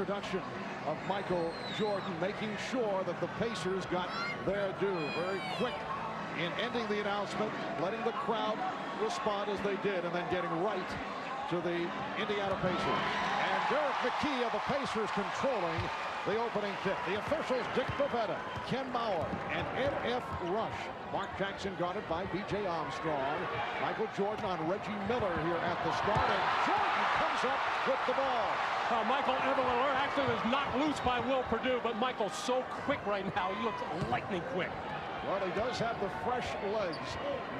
introduction of Michael Jordan, making sure that the Pacers got their due. Very quick in ending the announcement, letting the crowd respond as they did, and then getting right to the Indiana Pacers. And Derek McKee of the Pacers controlling the opening tip. The officials, Dick Bavetta, Ken Mauer, and N.F. Rush. Mark Jackson guarded by B.J. Armstrong. Michael Jordan on Reggie Miller here at the start, and Jordan comes up with the ball. Michael Eberle actually was knocked loose by Will Perdue, but Michael's so quick right now. He looks lightning quick. Well, he does have the fresh legs.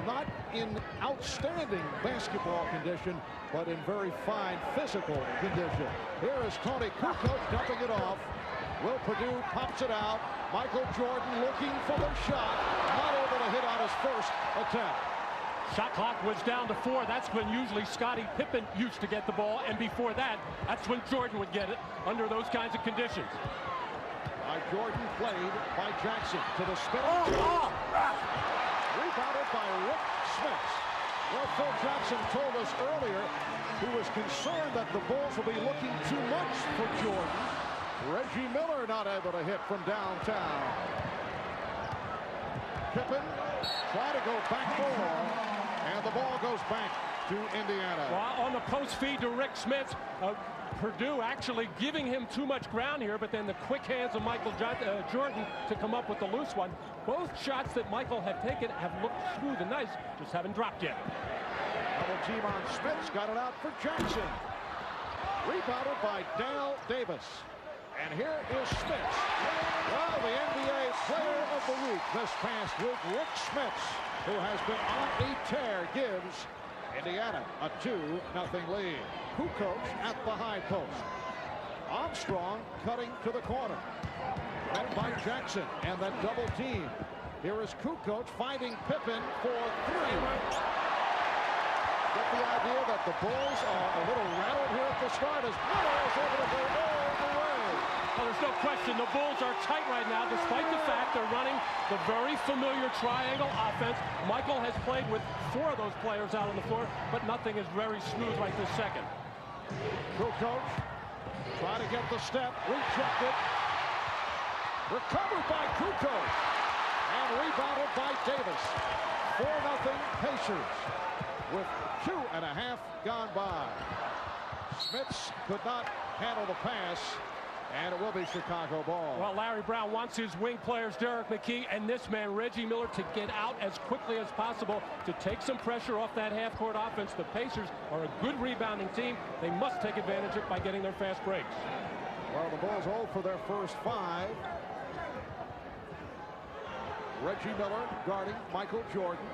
Not in outstanding basketball condition, but in very fine physical condition. Here is Tony Kukoc dumping it off. Will Perdue pops it out. Michael Jordan looking for the shot. Not able to hit on his first attempt. Shot clock was down to 4. That's when usually Scottie Pippen used to get the ball, and before that, that's when Jordan would get it under those kinds of conditions. By Jordan, played by Jackson to the spin. Rebounded by Rick Smits. Well, Phil Jackson told us earlier he was concerned that the Bulls will be looking too much for Jordan. Reggie Miller not able to hit from downtown. Pippen trying to go back door, and the ball goes back to Indiana. Well, on the post feed to Rick Smits, Perdue actually giving him too much ground here, but then the quick hands of Michael Jordan to come up with the loose one. Both shots that Michael have taken have looked smooth and nice, just haven't dropped yet. Double team on Smits, got it out for Jackson. Rebounded by Dale Davis. And here is Smits. Well, the NBA Player of the Week this past week, Rick Smits, who has been on a tear, gives Indiana a 2-0 lead. Kukoc at the high post. Armstrong cutting to the corner. Led by Jackson, and then double team. Here is Kukoc finding Pippen for 3. Get the idea that the Bulls are a little rattled here at the start as Miller is able to go all the way. Well, there's no question the Bulls are tight right now, despite the fact they're running the very familiar triangle offense. Michael has played with 4 of those players out on the floor, but nothing is very smooth like this second. Kukoc trying to get the step, rejected. Recovered by Kukoc, and rebounded by Davis. 4-0 Pacers with 2.5 gone by. Smits could not handle the pass, and it will be Chicago ball. Well, Larry Brown wants his wing players, Derek McKee and this man, Reggie Miller, to get out as quickly as possible to take some pressure off that half-court offense. The Pacers are a good rebounding team. They must take advantage of it by getting their fast breaks. Well, the Bulls hold for their first 5. Reggie Miller guarding Michael Jordan.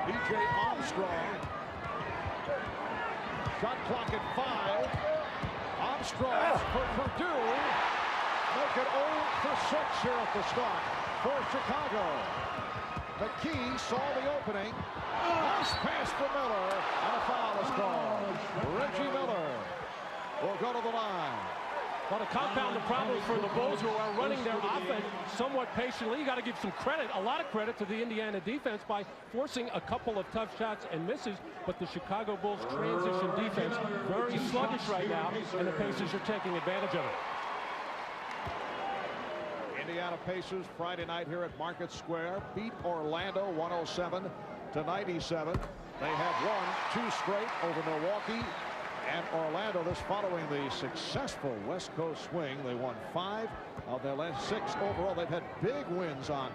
B.J. Armstrong. Shot clock at 5. Armstrong for Perdue. Make it 0 for 6 here at the start for Chicago. McKee saw the opening. Nice pass for Miller, and a foul is called. Reggie Miller will go to the line. Well, to compound the problems for the Bulls, who are running their offense somewhat patiently, you got to give some credit, a lot of credit to the Indiana defense by forcing a couple of tough shots and misses. But the Chicago Bulls transition defense very sluggish right now, and the Pacers are taking advantage of it. Indiana Pacers Friday night here at Market Square beat Orlando 107-97. They have won 2 straight over Milwaukee and Orlando. This following the successful West Coast swing. They won 5 of their last 6 overall. They've had big wins on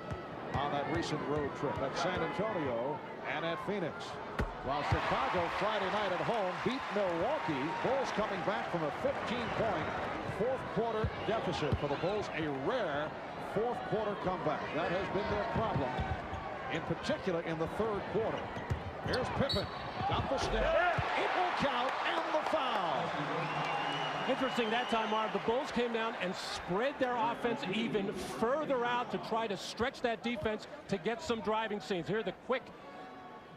that recent road trip at San Antonio and at Phoenix. While Chicago Friday night at home beat Milwaukee. Bulls coming back from a 15-point fourth-quarter deficit for the Bulls. A rare fourth-quarter comeback. That has been their problem, in particular in the 3rd quarter. Here's Pippen. Got the step. It will count, and the foul. Interesting that time, Marv. The Bulls came down and spread their offense even further out to try to stretch that defense to get some driving scenes. Here, the quick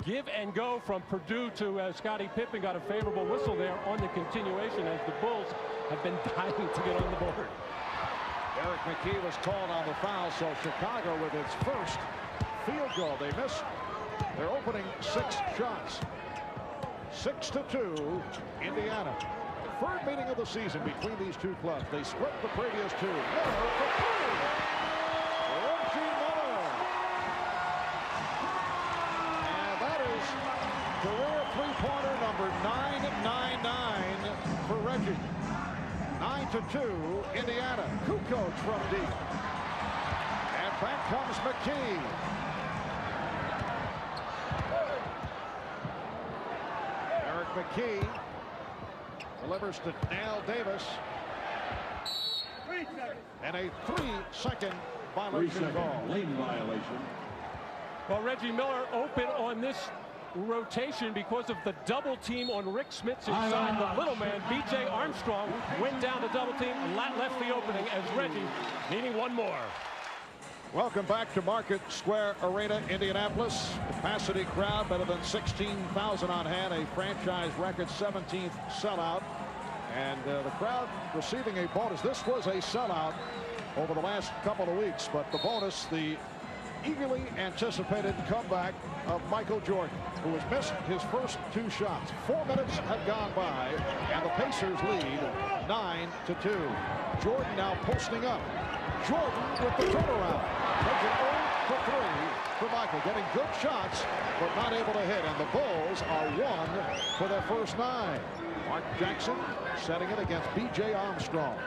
give and go from Perdue to Scottie Pippen got a favorable whistle there on the continuation, as the Bulls have been dying to get on the board. Derek McKee was called on the foul, so Chicago with its first field goal. They missed their opening 6 shots. 6-2, Indiana. third meeting of the season between these two clubs. They split the previous two. Miller for three. Reggie Miller. And that is career three-pointer number 999 for Reggie. 9-2, Indiana. Kukoc from deep. And back comes McKee. Eric McKee delivers to Dale Davis. And a 3-second violation call. Lane violation. Well, Reggie Miller open on this rotation because of the double team on Rick Smith's side. The little man, B.J. Armstrong, went down to double team and left the opening as Reggie needing one more. Welcome back to Market Square Arena, Indianapolis. Capacity crowd better than 16,000 on hand. A franchise record 17th sellout. And the crowd receiving a bonus. This was a sellout over the last couple of weeks, but the bonus, the eagerly anticipated comeback of Michael Jordan, who has missed his first two shots. 4 minutes have gone by, and the Pacers lead 9-2. Jordan now posting up. Jordan with the turnaround. Makes it 0 for 3 for Michael. Getting good shots, but not able to hit. And the Bulls are 1 for their first 9. Mark Jackson setting it against B.J. Armstrong.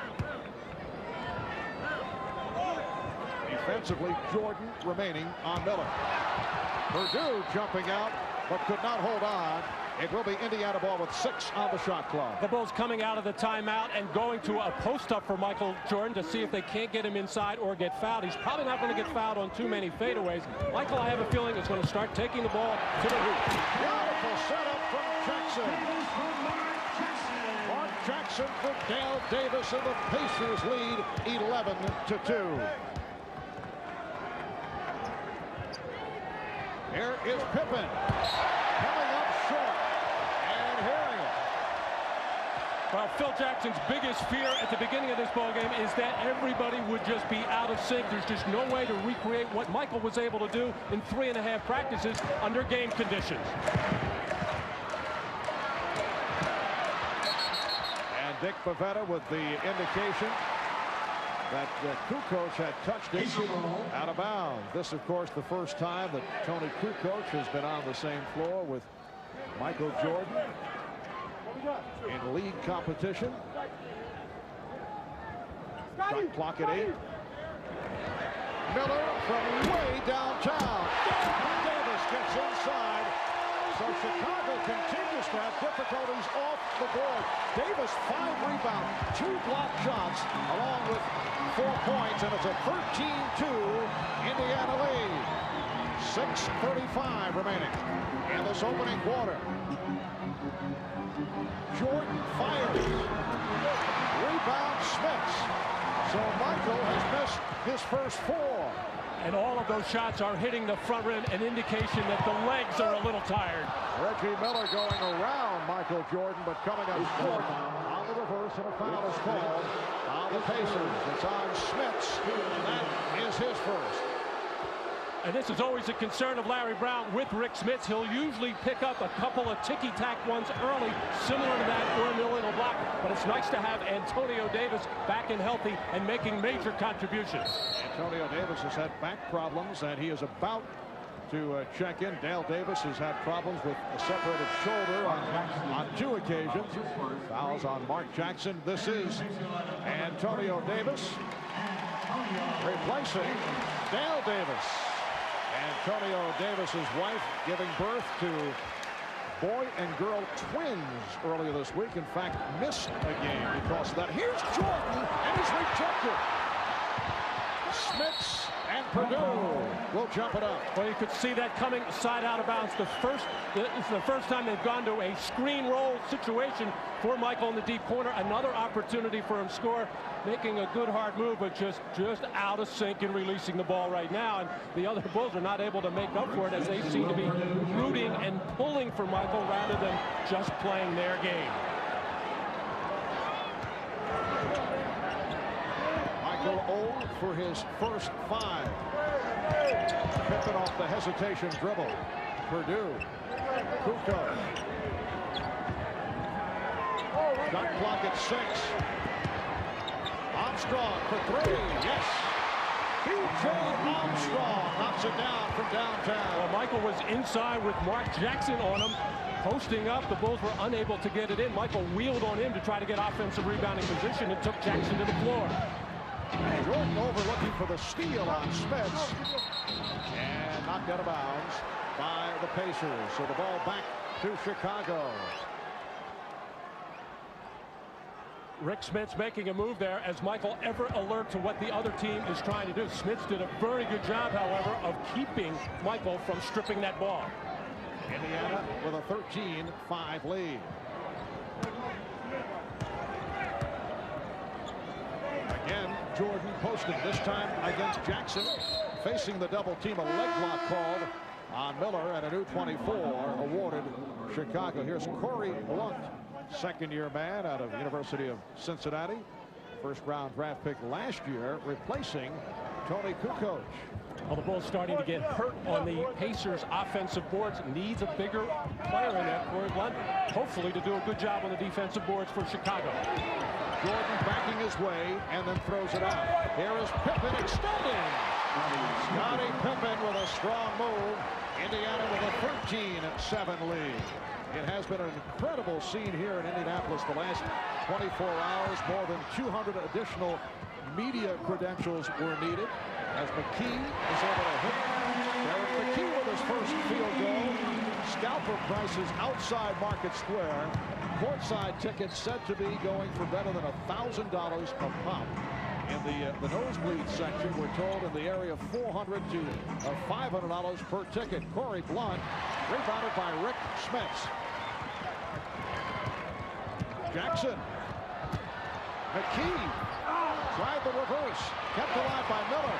Defensively, Jordan remaining on Miller. Purdue jumping out, but could not hold on. It will be Indiana ball with 6 on the shot clock. The Bulls coming out of the timeout and going to a post-up for Michael Jordan to see if they can't get him inside or get fouled. He's probably not going to get fouled on too many fadeaways. Michael, I have a feeling, is going to start taking the ball to the hoop. Beautiful setup from Jackson. Mark Jackson for Dale Davis, and the Pacers lead 11-2. Here is Pippen coming up short and hearing it. Well, Phil Jackson's biggest fear at the beginning of this ballgame is that everybody would just be out of sync. There's just no way to recreate what Michael was able to do in 3.5 practices under game conditions. And Dick Bavetta with the indication that Kukoc had touched it out of bounds. This, of course, the first time that Tony Kukoc has been on the same floor with Michael Jordan in league competition. Shot clock at 8. Miller from way downtown. Davis gets inside. So Chicago continues to have difficulties off the board. Davis 5 rebounds, 2 block shots, along with 4 points, and it's a 13-2 Indiana lead. 6:35 remaining in this opening quarter. Jordan fires. Rebound Smith. So Michael has missed his first 4. And all of those shots are hitting the front rim, an indication that the legs are a little tired. Reggie Miller going around Michael Jordan, but coming up short on the reverse, and a foul is called on the Pacers. It's on Smits, and that is his first. And this is always a concern of Larry Brown with Rick Smits. He'll usually pick up a couple of ticky-tack ones early, similar to that or an illegal block. But it's nice to have Antonio Davis back and healthy and making major contributions. Antonio Davis has had back problems, and he is about to check in. Dale Davis has had problems with a separated shoulder on 2 occasions. Fouls on Mark Jackson. This is Antonio Davis replacing Dale Davis. Antonio Davis's wife giving birth to boy and girl twins earlier this week. In fact, missed a game because of that. Here's Jordan, and he's rejected. Smits and Purdue will jump it up. Well, you could see that coming side out of bounds. It's the first time they've gone to a screen roll situation for Michael in the deep corner. Another opportunity for him to score, making a good hard move, but just out of sync and releasing the ball right now. And the other Bulls are not able to make up for it, as they seem to be rooting and pulling for Michael rather than just playing their game. Michael 0 for his first 5. Pippen off the hesitation dribble. Purdue. Kukoc. Shot clock at 6. Armstrong for 3. Yes. B.J. Armstrong knocks it down from downtown. Well, Michael was inside with Mark Jackson on him, posting up. The Bulls were unable to get it in. Michael wheeled on him to try to get offensive rebounding position and took Jackson to the floor. Jordan over looking for the steal on Smits. And knocked out of bounds by the Pacers. So the ball back to Chicago. Rick Smits making a move there as Michael ever alert to what the other team is trying to do. Smits did a very good job, however, of keeping Michael from stripping that ball. Indiana with a 13-5 lead. Again, Jordan posting, this time against Jackson. Facing the double team, a leg block called on Miller, and a new 24 awarded Chicago. Here's Corey Blunt, second-year man out of University of Cincinnati. First-round draft pick last year, replacing Tony Kukoc. Well, the Bulls starting to get hurt on the Pacers' offensive boards. Needs a bigger player in that, Corey Blunt, hopefully to do a good job on the defensive boards for Chicago. Jordan backing his way and then throws it out. Here is Pippen extending. Scottie Pippen with a strong move. Indiana with a 13-7 lead. It has been an incredible scene here in Indianapolis the last 24 hours. More than 200 additional media credentials were needed as McKee is able to hit. Derek McKee with his first field goal. Scalper prices outside Market Square. Courtside tickets said to be going for better than $1,000 a pop. In the nosebleed section, we're told in the area of $400 to $500 per ticket. Corey Blunt rebounded by Rick Smits. Jackson. McKee tried the reverse. Kept alive by Miller.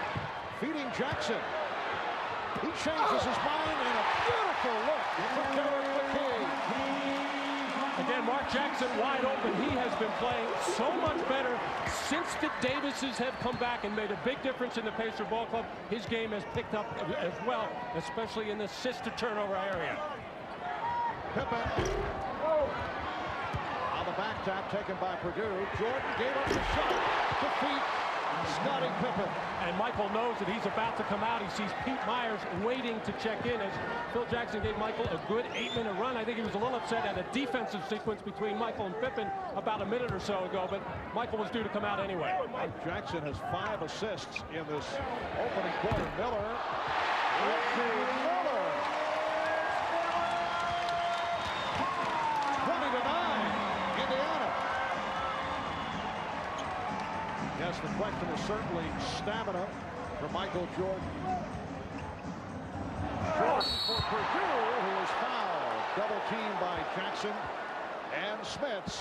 Feeding Jackson. He changes his mind and a beautiful look for Derek McKee. Again, Mark Jackson wide open. He has been playing so much better since the Davises have come back and made a big difference in the Pacer Ball Club. His game has picked up as well, especially in the assist to turnover area. Pippen. On the back tap taken by Purdue. Jordan gave up the shot to feed Scottie Pippen. And Michael knows that he's about to come out. He sees Pete Myers waiting to check in as Phil Jackson gave Michael a good 8-minute run. I think he was a little upset at a defensive sequence between Michael and Pippen about a minute or so ago, but Michael was due to come out anyway. Jackson has 5 assists in this opening quarter. Miller. Miller. 20-9, Indiana. Yes, the question is certainly stamina for Michael Jordan. Jordan for Purdue, who is fouled. Double teamed by Jackson and Smits.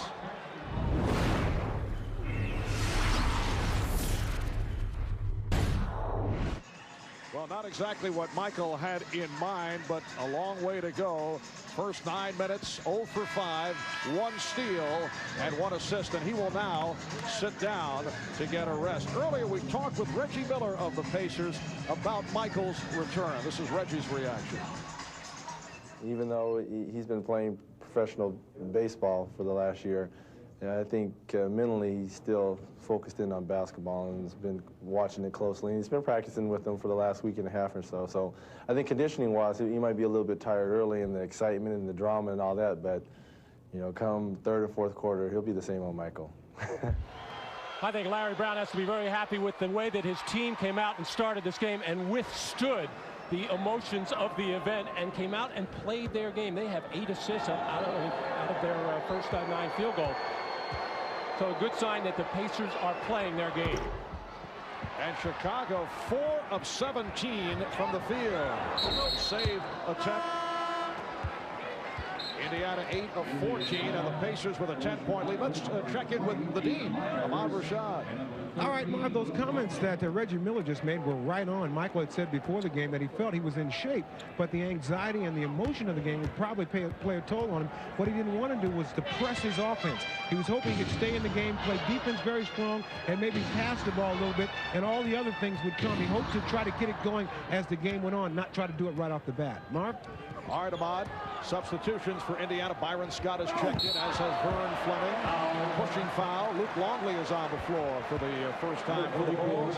Well, not exactly what Michael had in mind, but a long way to go. First 9 minutes, 0 for 5, 1 steal and 1 assist, and he will now sit down to get a rest. Earlier, we talked with Reggie Miller of the Pacers about Michael's return. This is Reggie's reaction. Even though he's been playing professional baseball for the last year, I think mentally he's still focused in on basketball and has been watching it closely. And he's been practicing with them for the last week and a half or so. So I think conditioning-wise, he might be a little bit tired early in the excitement and the drama and all that. But, you know, come third or fourth quarter, he'll be the same old Michael. I think Larry Brown has to be very happy with the way that his team came out and started this game and withstood the emotions of the event and came out and played their game. They have 8 assists out of their first 9 field goals. So a good sign that the Pacers are playing their game. And Chicago 4 of 17 from the field. Save attempt. Indiana 8 of 14, and the Pacers with a 10-point lead. Let's check in with the Dean, Ahmad Rashad. All right, Marv, those comments that Reggie Miller just made were right on. Michael had said before the game that he felt he was in shape, but the anxiety and the emotion of the game would probably play a toll on him. What he didn't want to do was to press his offense. He was hoping he could stay in the game, play defense very strong, and maybe pass the ball a little bit, and all the other things would come. He hoped to try to get it going as the game went on, not try to do it right off the bat. Marv? All right, Ahmad. Substitutions for Indiana. Byron Scott has checked in, as has Vern Fleming. Pushing foul. Luke Longley is on the floor for the first time for the Bulls.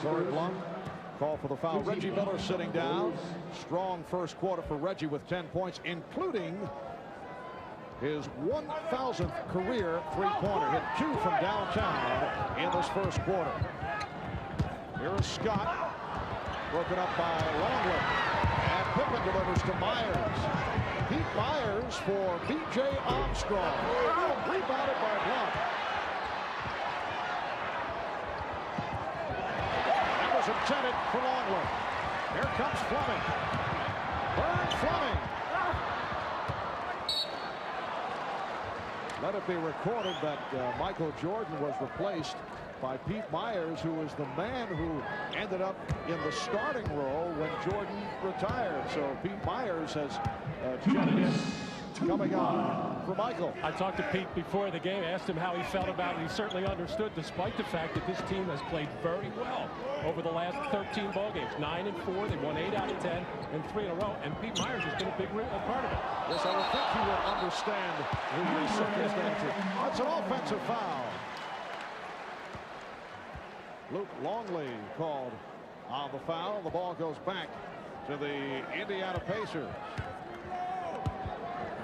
Third Blum. Call for the foul. Reggie Miller sitting down. Strong first quarter for Reggie with 10 points, including his 1,000th career three-pointer. Hit 2 from downtown in this first quarter. Here is Scott. Broken up by Longley. And Pippen delivers to Myers. Pete Myers for B.J. Armstrong. Rebounded by Blum. That was intended for Longley. Here comes Fleming. Vern Fleming. Let it be recorded that Michael Jordan was replaced by Pete Myers, who was the man who ended up in the starting role when Jordan retired. So Pete Myers has checked in, coming on for Michael. I talked to Pete before the game, asked him how he felt about it. He certainly understood, despite the fact that this team has played very well over the last 13 ball games. 9-4, they won 8 out of 10 and 3 in a row, and Pete Myers has been a big part of it. Yes, I would think he would understand the circumstances. That's an offensive foul. Luke Longley called on the foul. The ball goes back to the Indiana Pacers.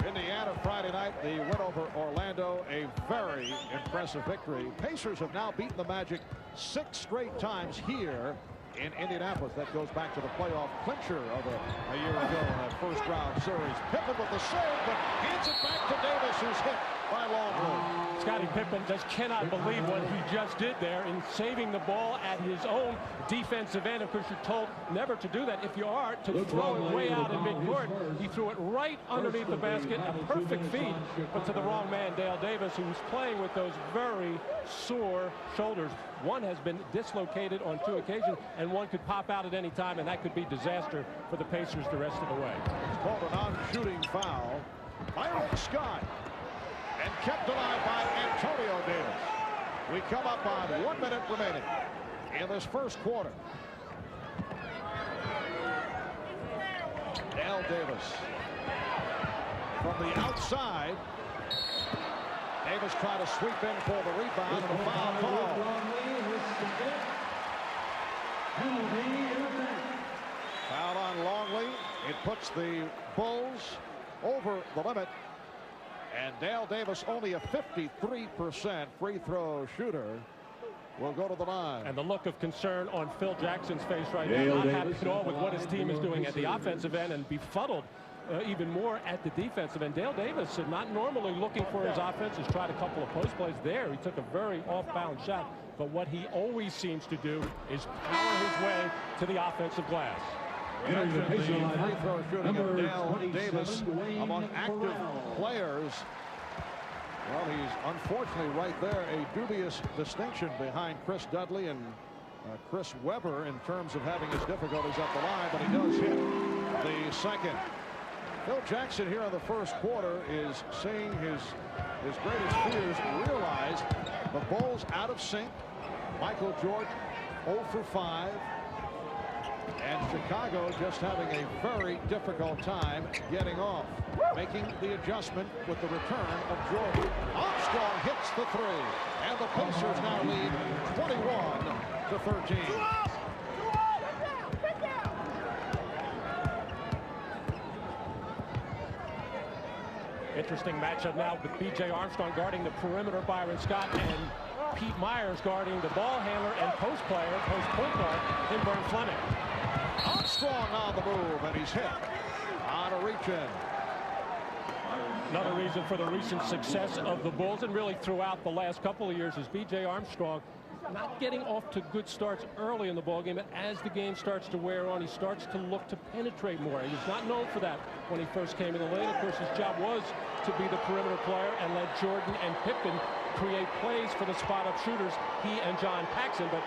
Indiana Friday night, the win over Orlando, a very impressive victory. Pacers have now beaten the Magic 6 straight times here in Indianapolis. That goes back to the playoff clincher of a year ago in that first round series. Pippen with the save, but hands it back to Davis, who's hit by Longley. Scottie Pippen just cannot believe what he just did there in saving the ball at his own defensive end. Of course, you're told never to do that. If you are, to throw it way out in midcourt. He threw it right underneath the basket. A perfect feed, but to the wrong man, Dale Davis, who was playing with those very sore shoulders. One has been dislocated on 2 occasions, and one could pop out at any time, and that could be disaster for the Pacers the rest of the way. It's called a non-shooting foul. Byron Scott. And kept alive by Antonio Davis. We come up on 1 minute remaining in this first quarter. Dale Davis from the outside. Davis tried to sweep in for the rebound and a foul call. Foul on Longley. It puts the Bulls over the limit. And Dale Davis, only a 53% free throw shooter, will go to the line. And the look of concern on Phil Jackson's face right now, not happy at all with what his team is doing at the offensive end, and befuddled even more at the defensive end. Dale Davis, not normally looking for his offense, has tried a couple of post plays there. He took a very off-balance shot, but what he always seems to do is power his way to the offensive glass. The free throw shooting of Dale Davis among active players. Well, he's unfortunately right there, a dubious distinction behind Chris Dudley and Chris Webber in terms of having his difficulties up the line, but he does hit the second. Phil Jackson here in the first quarter is seeing his greatest fears realized. The Bulls out of sync. Michael Jordan 0 for 5. And Chicago just having a very difficult time getting off, making the adjustment with the return of Jordan. Armstrong hits the 3, and the Pacers now lead 21-13. Interesting matchup now with B.J. Armstrong guarding the perimeter, Byron Scott, and Pete Myers guarding the ball handler and post point guard in Vern Fleming. Armstrong on the move, and he's hit on a reach-in. Another reason for the recent success of the Bulls, and really throughout the last couple of years, is B.J. Armstrong not getting off to good starts early in the ballgame, but as the game starts to wear on, he starts to look to penetrate more. He was not known for that when he first came in the lane. Of course, his job was to be the perimeter player and let Jordan and Pippen create plays for the spot-up shooters, he and John Paxson, but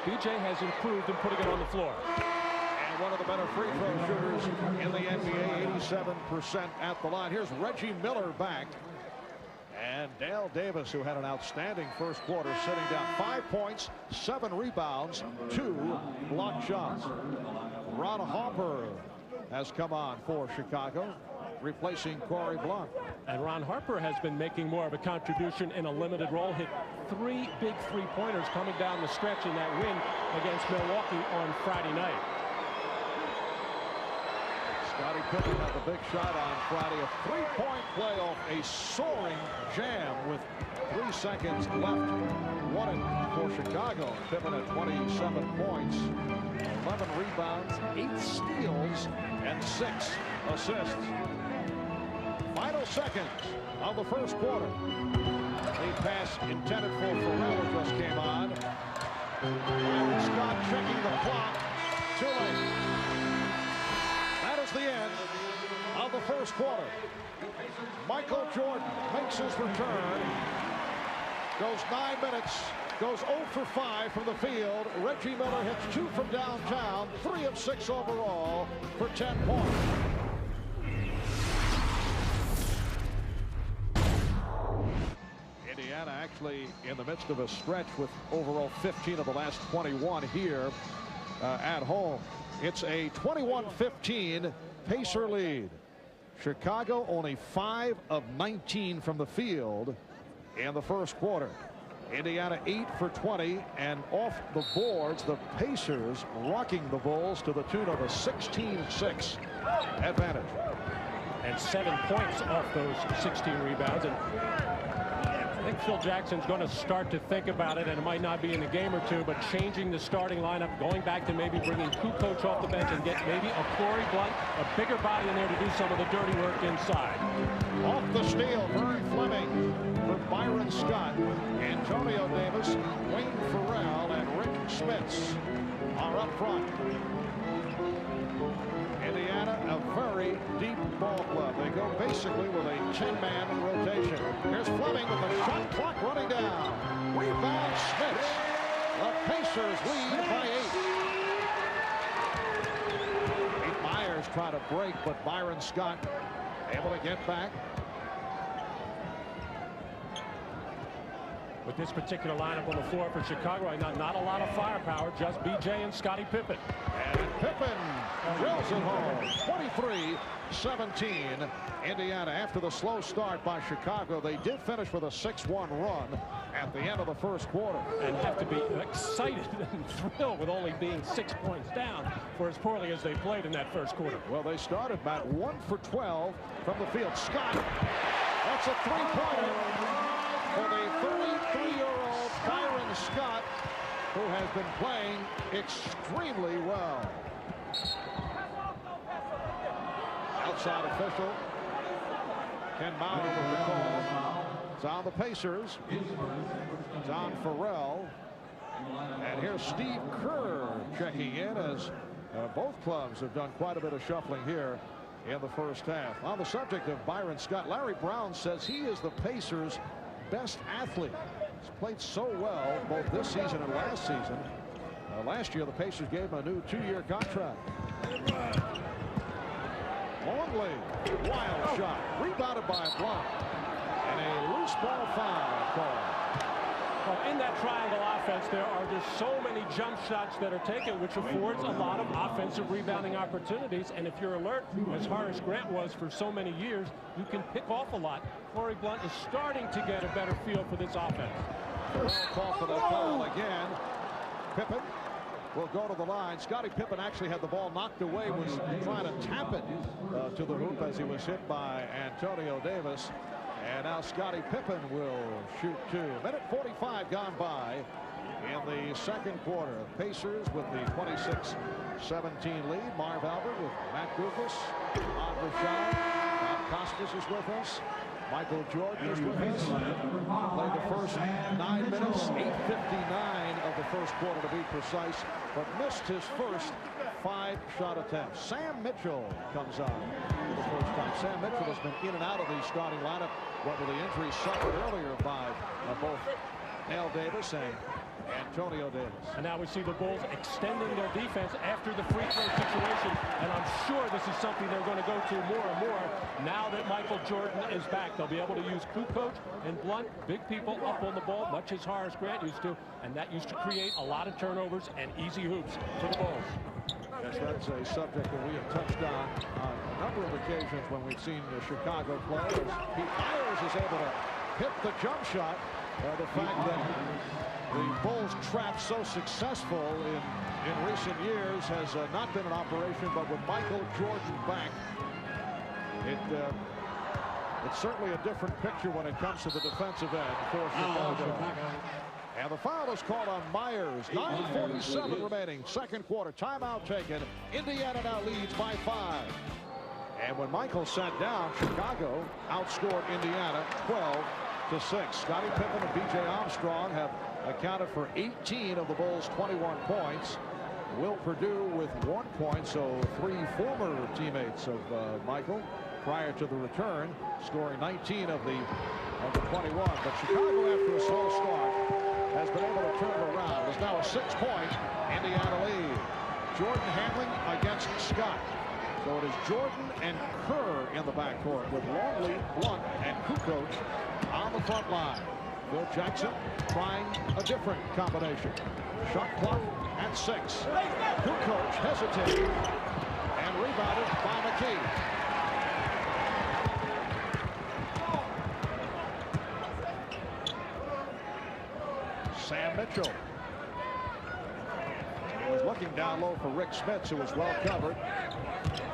B.J. has improved in putting it on the floor. And one of the better free throw shooters in the NBA, 87% at the line. Here's Reggie Miller back. And Dale Davis, who had an outstanding first quarter, sitting down 5 points, 7 rebounds, 2 block shots. Ron Harper has come on for Chicago, replacing Corey Blount. And Ron Harper has been making more of a contribution in a limited role. Hit 3 big three-pointers coming down the stretch in that win against Milwaukee on Friday night. Scottie Pippen had the big shot on Friday. A three-point play off a soaring jam with 3 seconds left. Won it for Chicago. Pippen at 27 points, 11 rebounds, 8 steals, and 6 assists. Final seconds of the first quarter. The pass intended for Ferrell just came on. Byron Scott checking the clock. Too late. That is the end of the first quarter. Michael Jordan makes his return. Goes 9 minutes. Goes 0 for 5 from the field. Reggie Miller hits 2 from downtown. 3 of 6 overall for 10 points. Indiana actually in the midst of a stretch with overall 15 of the last 21 here at home. It's a 21-15 Pacer lead. Chicago only 5 of 19 from the field in the first quarter. Indiana 8 for 20, and off the boards, the Pacers rocking the Bulls to the tune of a 16-6 advantage. And 7 points off those 16 rebounds. And I think Phil Jackson's going to start to think about it, and it might not be in a game or two, but changing the starting lineup, going back to maybe bringing Kukoc off the bench and get maybe a Corey Blount, a bigger body in there to do some of the dirty work inside. Off the steal, Vern Fleming for Byron Scott. Antonio Davis, Wayne Ferrell, and Rick Smits are up front. Indiana, a very deep ball club. They go basically with a 10-man rotation. Here's Fleming with the shot clock running down. Rebound Smits. The Pacers lead by 8. Nate Myers trying to break, but Byron Scott able to get back. With this particular lineup on the floor for Chicago right now, not a lot of firepower, just B.J. and Scottie Pippen. And Pippen drills it home. 23-17. Indiana, after the slow start by Chicago, they did finish with a 6-1 run at the end of the first quarter. And have to be excited and thrilled with only being 6 points down for as poorly as they played in that first quarter. Well, they started, Matt, 1 for 12 from the field. Scott, that's a three-pointer for the 33-year-old Byron Scott, who has been playing extremely well. Outside official Ken Mauer with the call. It's on the Pacers. It's on Ferrell. And here's Steve Kerr checking in, as both clubs have done quite a bit of shuffling here in the first half. On the subject of Byron Scott, Larry Brown says he is the Pacers' best athlete. He's played so well both this season and last season. Last year the Pacers gave him a new 2-year contract. Longley, wild shot, rebounded by Blount, and a loose ball foul call. Well, in that triangle offense, there are just so many jump shots that are taken, which affords a lot of offensive rebounding opportunities. And if you're alert, as Horace Grant was for so many years, you can pick off a lot. Corey Blount is starting to get a better feel for this offense. Call for the foul again. Pippen will go to the line. Scottie Pippen actually had the ball knocked away, was trying to tap it to the hoop as he was hit by Antonio Davis. And now Scottie Pippen will shoot 2. Minute 45 gone by in the second quarter. Pacers with the 26-17 lead. Marv Albert with Matt Guokas on the shot. Bob Costas is with us. Michael Jordan is with us. Played the first 9 minutes, 8:59 of the first quarter to be precise, but missed his first 5 shot attempts. Sam Mitchell comes on for the first time. Sam Mitchell has been in and out of the starting lineup, what with the injuries suffered earlier by both Al Davis and Antonio Davis. And now we see the Bulls extending their defense after the free throw situation, and I'm sure this is something they're going to go to more and more now that Michael Jordan is back. They'll be able to use Kukoc and Blunt, big people up on the ball, much as Horace Grant used to, and that used to create a lot of turnovers and easy hoops for the Bulls. Yes, that's a subject that we have touched on a number of occasions when we've seen Chicago play. As Pete Myers is able to hit the jump shot. The fact that the Bulls' trap so successful in recent years has not been an operation, but with Michael Jordan back, it's certainly a different picture when it comes to the defensive end for Chicago. And the foul is called on Myers. 9:47 remaining, second quarter. Timeout taken. Indiana now leads by 5. And when Michael sat down, Chicago outscored Indiana 12-6. Scottie Pippen and B.J. Armstrong have accounted for 18 of the Bulls' 21 points. Will Perdue with 1 point, so 3 former teammates of Michael prior to the return, scoring 19 of the 21. But Chicago, after a slow start, has been able to turn it around. It's now a 6-point Indiana lead. Jordan handling against Scott. So it is Jordan and Kerr in the backcourt with Longley, Blunt, and Kukoc on the front line. Phil Jackson trying a different combination. Shot clock at 6. Kukoc hesitated and rebounded by McKee. Sam Mitchell. He was looking down low for Rick Smits, who was well covered.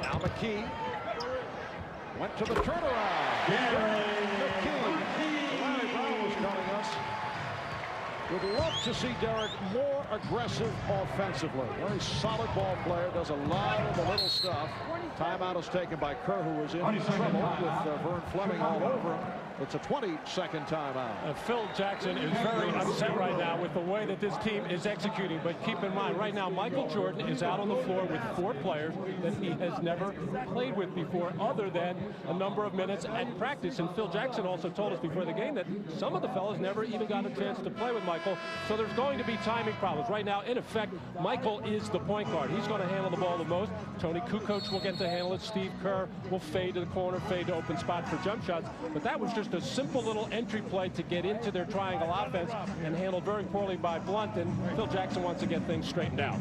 Now McKee went to the turnaround. McKee. Larry Brown was telling us, would love to see Derek more aggressive offensively. Very solid ball player, does a lot of the little stuff. Timeout is taken by Kerr, who was in trouble with Vern Fleming all over him. It's a 20-second timeout. Phil Jackson is very upset right now with the way that this team is executing. But keep in mind, right now, Michael Jordan is out on the floor with 4 players that he has never played with before, other than a number of minutes at practice. And Phil Jackson also told us before the game that some of the fellas never even got a chance to play with Michael. So there's going to be timing problems. Right now, in effect, Michael is the point guard. He's going to handle the ball the most. Tony Kukoc will get to handle it. Steve Kerr will fade to the corner, fade to open spot for jump shots. But that was just a simple little entry play to get into their triangle offense, and handled very poorly by Blunt, and Phil Jackson wants to get things straightened out.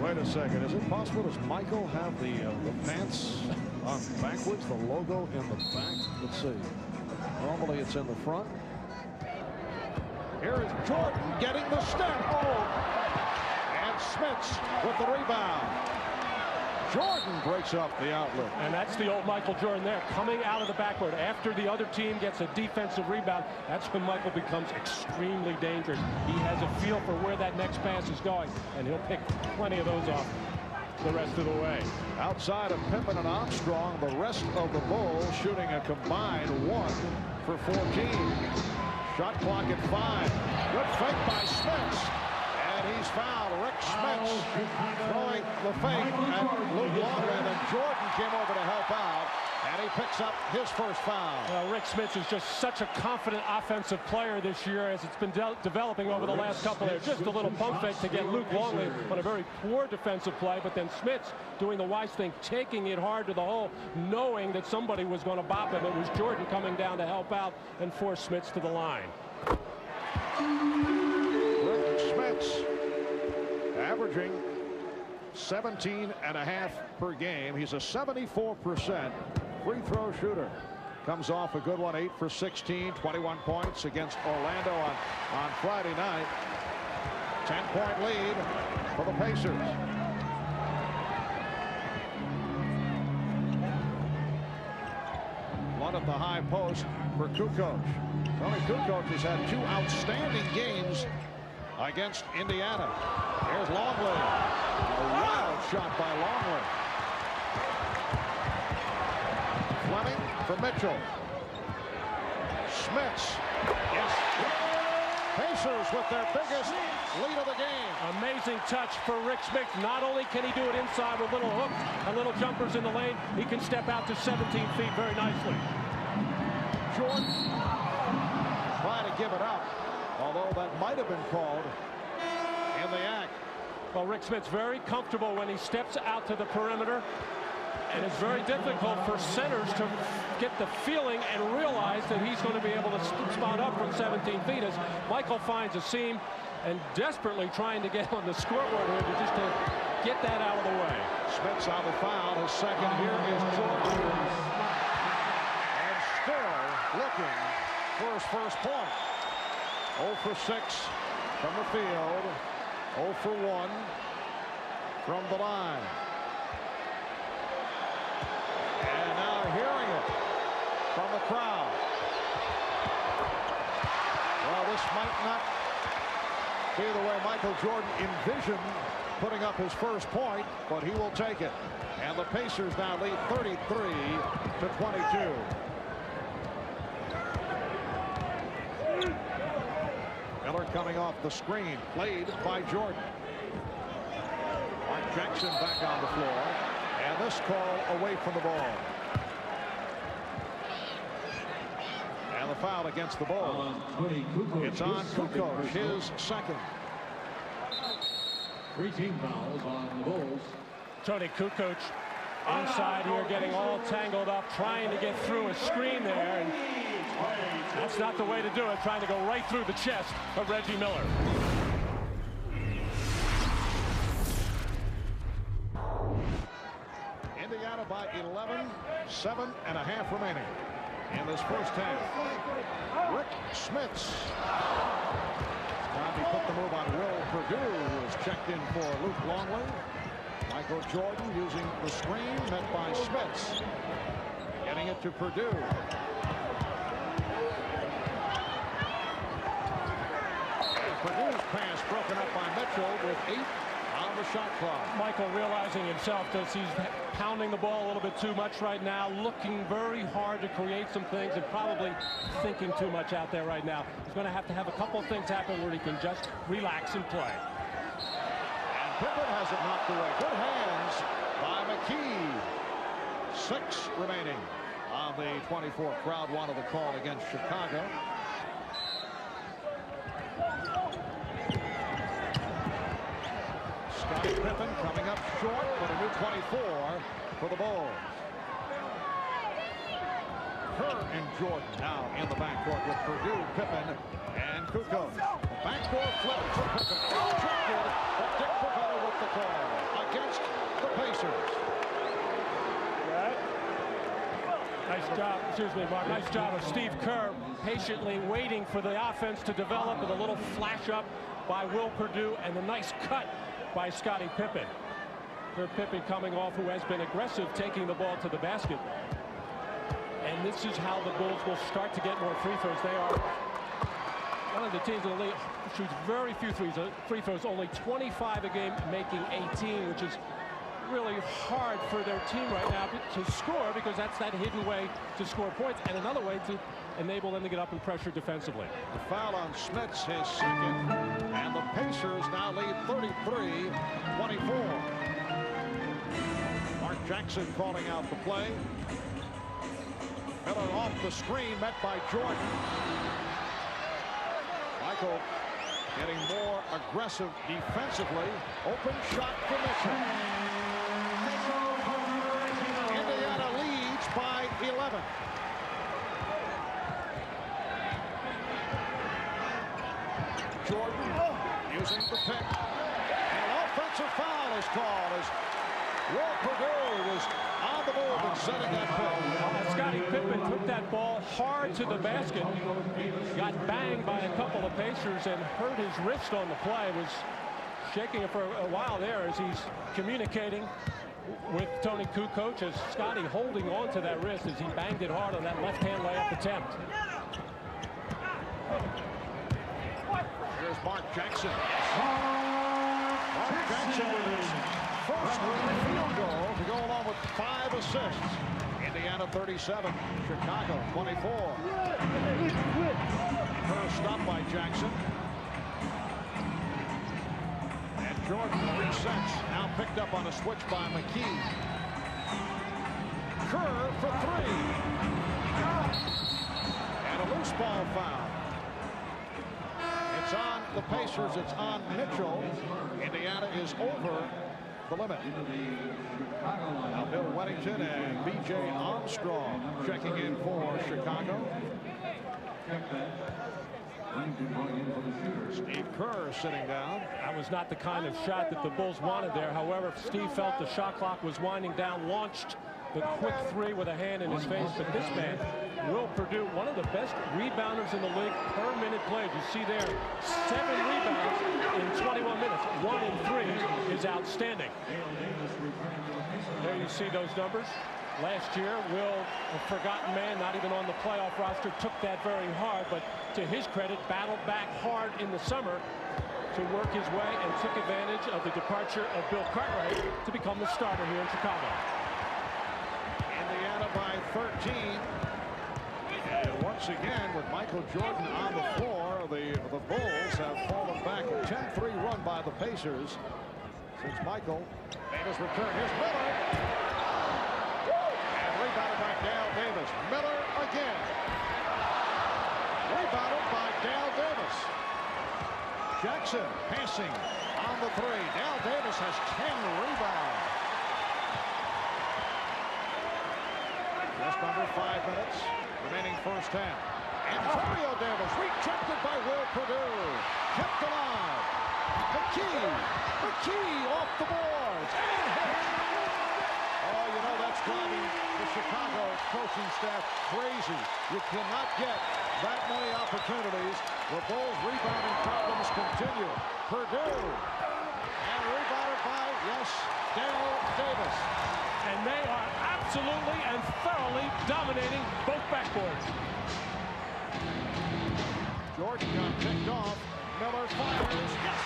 Wait a second. Is it possible, does Michael have the pants on backwards, the logo in the back? Let's see. Normally it's in the front. Here is Jordan getting the step. And Smits with the rebound. Jordan breaks up the outlet. And that's the old Michael Jordan there, coming out of the backcourt. After the other team gets a defensive rebound, that's when Michael becomes extremely dangerous. He has a feel for where that next pass is going, and he'll pick plenty of those off the rest of the way. Outside of Pippen and Armstrong, the rest of the Bulls shooting a combined 1 for 14. Shot clock at 5. Good fake by Smits. And he's fouled. Rick Smits throwing the fake at Luke Longley, and Jordan came over to help out, and he picks up his first foul. Well, Rick Smits is just such a confident offensive player this year, as it's been developing over the last couple of years. Just a little pump fake to get Luke Longley on a very poor defensive play, but then Smits doing the wise thing, taking it hard to the hole, knowing that somebody was going to bop him. It was Jordan coming down to help out and force Smits to the line. Rick Smits averaging 17.5 per game. He's a 74% free throw shooter. Comes off a good one, 8 for 16, 21 points against Orlando on Friday night. 10-point lead for the Pacers. One at the high post for Kukoc. Tony Kukoc has had 2 outstanding games against Indiana. Here's Longley. A wild shot by Longley. Fleming for Mitchell. Smits. Yes. Pacers with their biggest lead of the game. Amazing touch for Rick Smits. Not only can he do it inside with little hooks and little jumpers in the lane, he can step out to 17 feet very nicely. Jordan trying to give it up, although that might have been called in the act. Well, Rick Smits very comfortable when he steps out to the perimeter, and it's very difficult for centers to get the feeling and realize that he's going to be able to spot up from 17 feet as Michael finds a seam and desperately trying to get on the scoreboard here just to get that out of the way. Smits on the foul. His second here is Jordan. And still looking for his first point. 0 for 6 from the field. 0 for 1 from the line. And now hearing it from the crowd. Well, this might not be the way Michael Jordan envisioned putting up his first point, but he will take it. And the Pacers now lead 33-22. Miller coming off the screen, played by Jordan. Mark Jackson back on the floor, and this call away from the ball. And the foul against the Bulls. It's on Kukoc, his second. 3 team fouls on the Bulls. Tony Kukoc inside here, getting all tangled up, trying to get through a screen there, and that's not the way to do it, trying to go right through the chest of Reggie Miller. Indiana by 11, 7.5 remaining in this first half. Rick Smits. Time he put the move on Will Perdue, who was checked in for Luke Longley. Michael Jordan using the screen, met by Smits. Getting it to Perdue. Purdue's pass broken up by Mitchell with 8 on the shot clock. Michael realizing himself that he's pounding the ball a little bit too much right now, looking very hard to create some things and probably thinking too much out there right now. He's going to have a couple of things happen where he can just relax and play. And Pippen has it knocked away. Good hands by McKee. 6 remaining on the 24. Crowd wanted the call against Chicago. Scottie Pippen coming up short, but a new 24 for the Bulls. Kerr and Jordan now in the backcourt with Perdue, Pippen, and Kukoc. The backdoor flip for Pippen. Rejected, but Dick Bavetta with the call against the Pacers. Nice job, excuse me, Mark. Nice job of Steve Kerr patiently waiting for the offense to develop with a little flash up by Will Perdue and a nice cut by Scottie Pippen. Pippen coming off, who has been aggressive, taking the ball to the basket. And this is how the Bulls will start to get more free throws. They are one of the teams in the league shoots very few free throws, only 25 a game, making 18, which is really hard for their team right now to score, because that's that hidden way to score points and another way to enable them to get up and pressure defensively. The foul on Smits, his second, and the Pacers now lead 33-24. Mark Jackson calling out the play. Miller off the screen, met by Jordan. Michael getting more aggressive defensively. Open shot for Mitchell. Indiana leads by 11. Jordan using the pick. And an offensive foul is called as Will Perdue was on the move and setting that pick. Scottie Pippen took that ball hard to the basket, got banged by a couple of Pacers and hurt his wrist on the play. Was shaking it for a while there as he's communicating with Tony Kukoc, as Scottie holding on to that wrist as he banged it hard on that left-hand layup attempt. Here's Mark Jackson. Mark Jackson with his first field goal to go along with 5 assists Indiana 37, Chicago 24. Kerr stopped by Jackson. And Jordan resets. Now picked up on a switch by McKee. Kerr for three. And a loose ball foul. It's on the Pacers. It's on Mitchell. Indiana is over the limit. Now Bill Weddington and B.J. Armstrong checking in for Chicago. Steve Kerr sitting down. That was not the kind of shot that the Bulls wanted there. However, Steve felt the shot clock was winding down, launched the quick three with a hand in his face. But this man, Will Perdue, one of the best rebounders in the league per minute played. You see there, 7 rebounds in 21 minutes. 1 in 3 is outstanding. There you see those numbers. Last year, Will, a forgotten man, not even on the playoff roster, took that very hard, but to his credit, battled back hard in the summer to work his way and took advantage of the departure of Bill Cartwright to become the starter here in Chicago. Indiana by 13. And once again, with Michael Jordan on the floor, the Bulls have fallen back. A 10-3 run by the Pacers since Michael made his return. Here's Miller. And rebounded by Dale Davis. Miller again. Rebounded by Dale Davis. Jackson passing on the three. Dale Davis has 10 rebounds. Just under 5 minutes remaining first half. Antonio Davis rejected by Will Perdue. Kept alive. McKee off the boards and hit. Oh, you know, that's driving the Chicago coaching staff crazy. You cannot get that many opportunities. The Bulls' rebounding problems continue. Perdue and rebounded by, yes, Dale Davis. And they are absolutely and thoroughly dominating both backboards. Jordan got picked off. Miller fires. Yes!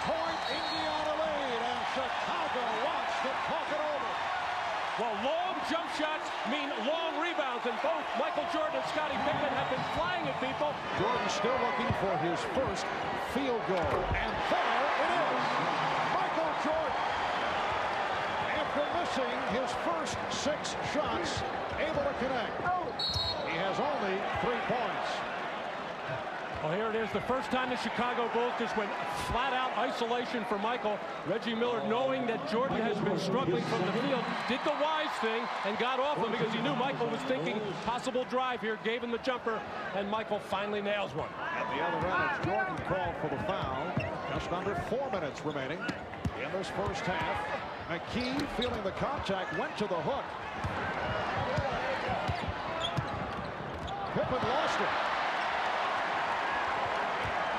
Point Indiana lead, and Chicago wants to talk it over. Well, long jump shots mean long rebounds, and both Michael Jordan and Scottie Pippen have been flying at people. Jordan still looking for his first field goal, and there it is. Michael Jordan, after missing his first 6 shots, able to connect. He has only 3 points. Well, here it is, the first time the Chicago Bulls just went flat-out isolation for Michael. Reggie Miller, knowing that Jordan has been struggling from the field, did the wise thing and got off him because he knew Michael was thinking possible drive here, gave him the jumper, and Michael finally nails one. At the other end, it's Jordan called for the foul. Just under 4 minutes remaining in this first half. McKee, feeling the contact, went to the hook. Pippen lost it.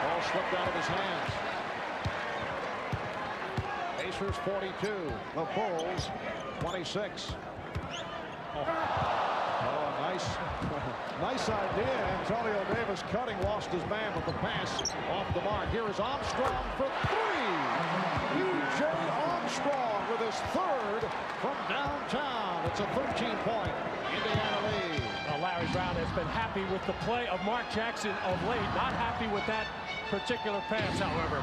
Ball slipped out of his hands. Pacers 42. The Bulls 26. Oh, nice idea. Antonio Davis cutting, lost his man with the pass off the mark. Here is Armstrong for 3. B.J. Armstrong with his 3rd from downtown. It's a 13-point Indiana lead. Larry Brown has been happy with the play of Mark Jackson of late. Not happy with that particular pass, however.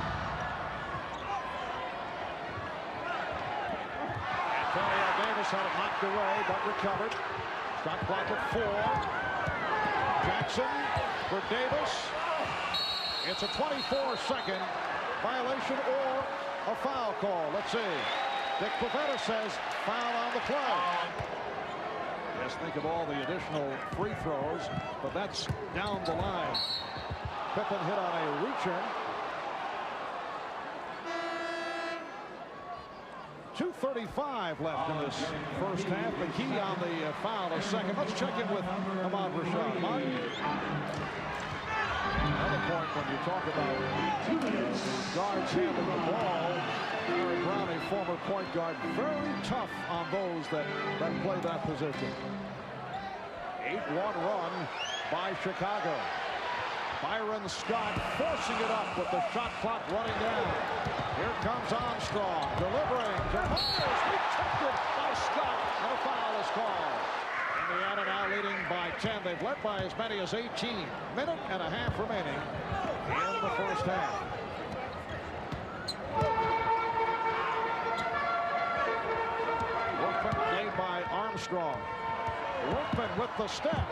Antonio Davis had it knocked away, but recovered. Shot clock at 4. Jackson for Davis. It's a 24-second violation or a foul call. Let's see. Dick Pavetta says foul on the play. Just think of all the additional free throws, but that's down the line. Pippen hit on a reach-in. 2:35 left in this first half. McKee on the foul, a second. Let's check in with Ahmad Rashad. Ahmad? Another point when you talk about guards handling the ball. Larry Brown, a former point guard, very tough on those that play that position. 8-1 run by Chicago. Byron Scott forcing it up with the shot clock running down. Here comes Armstrong delivering to Myers. Rejected by Scott, and a foul is called. Indiana now leading by 10. They've led by as many as 18. Minute and a half remaining in the first half. Workman made by Armstrong. Workman with the step.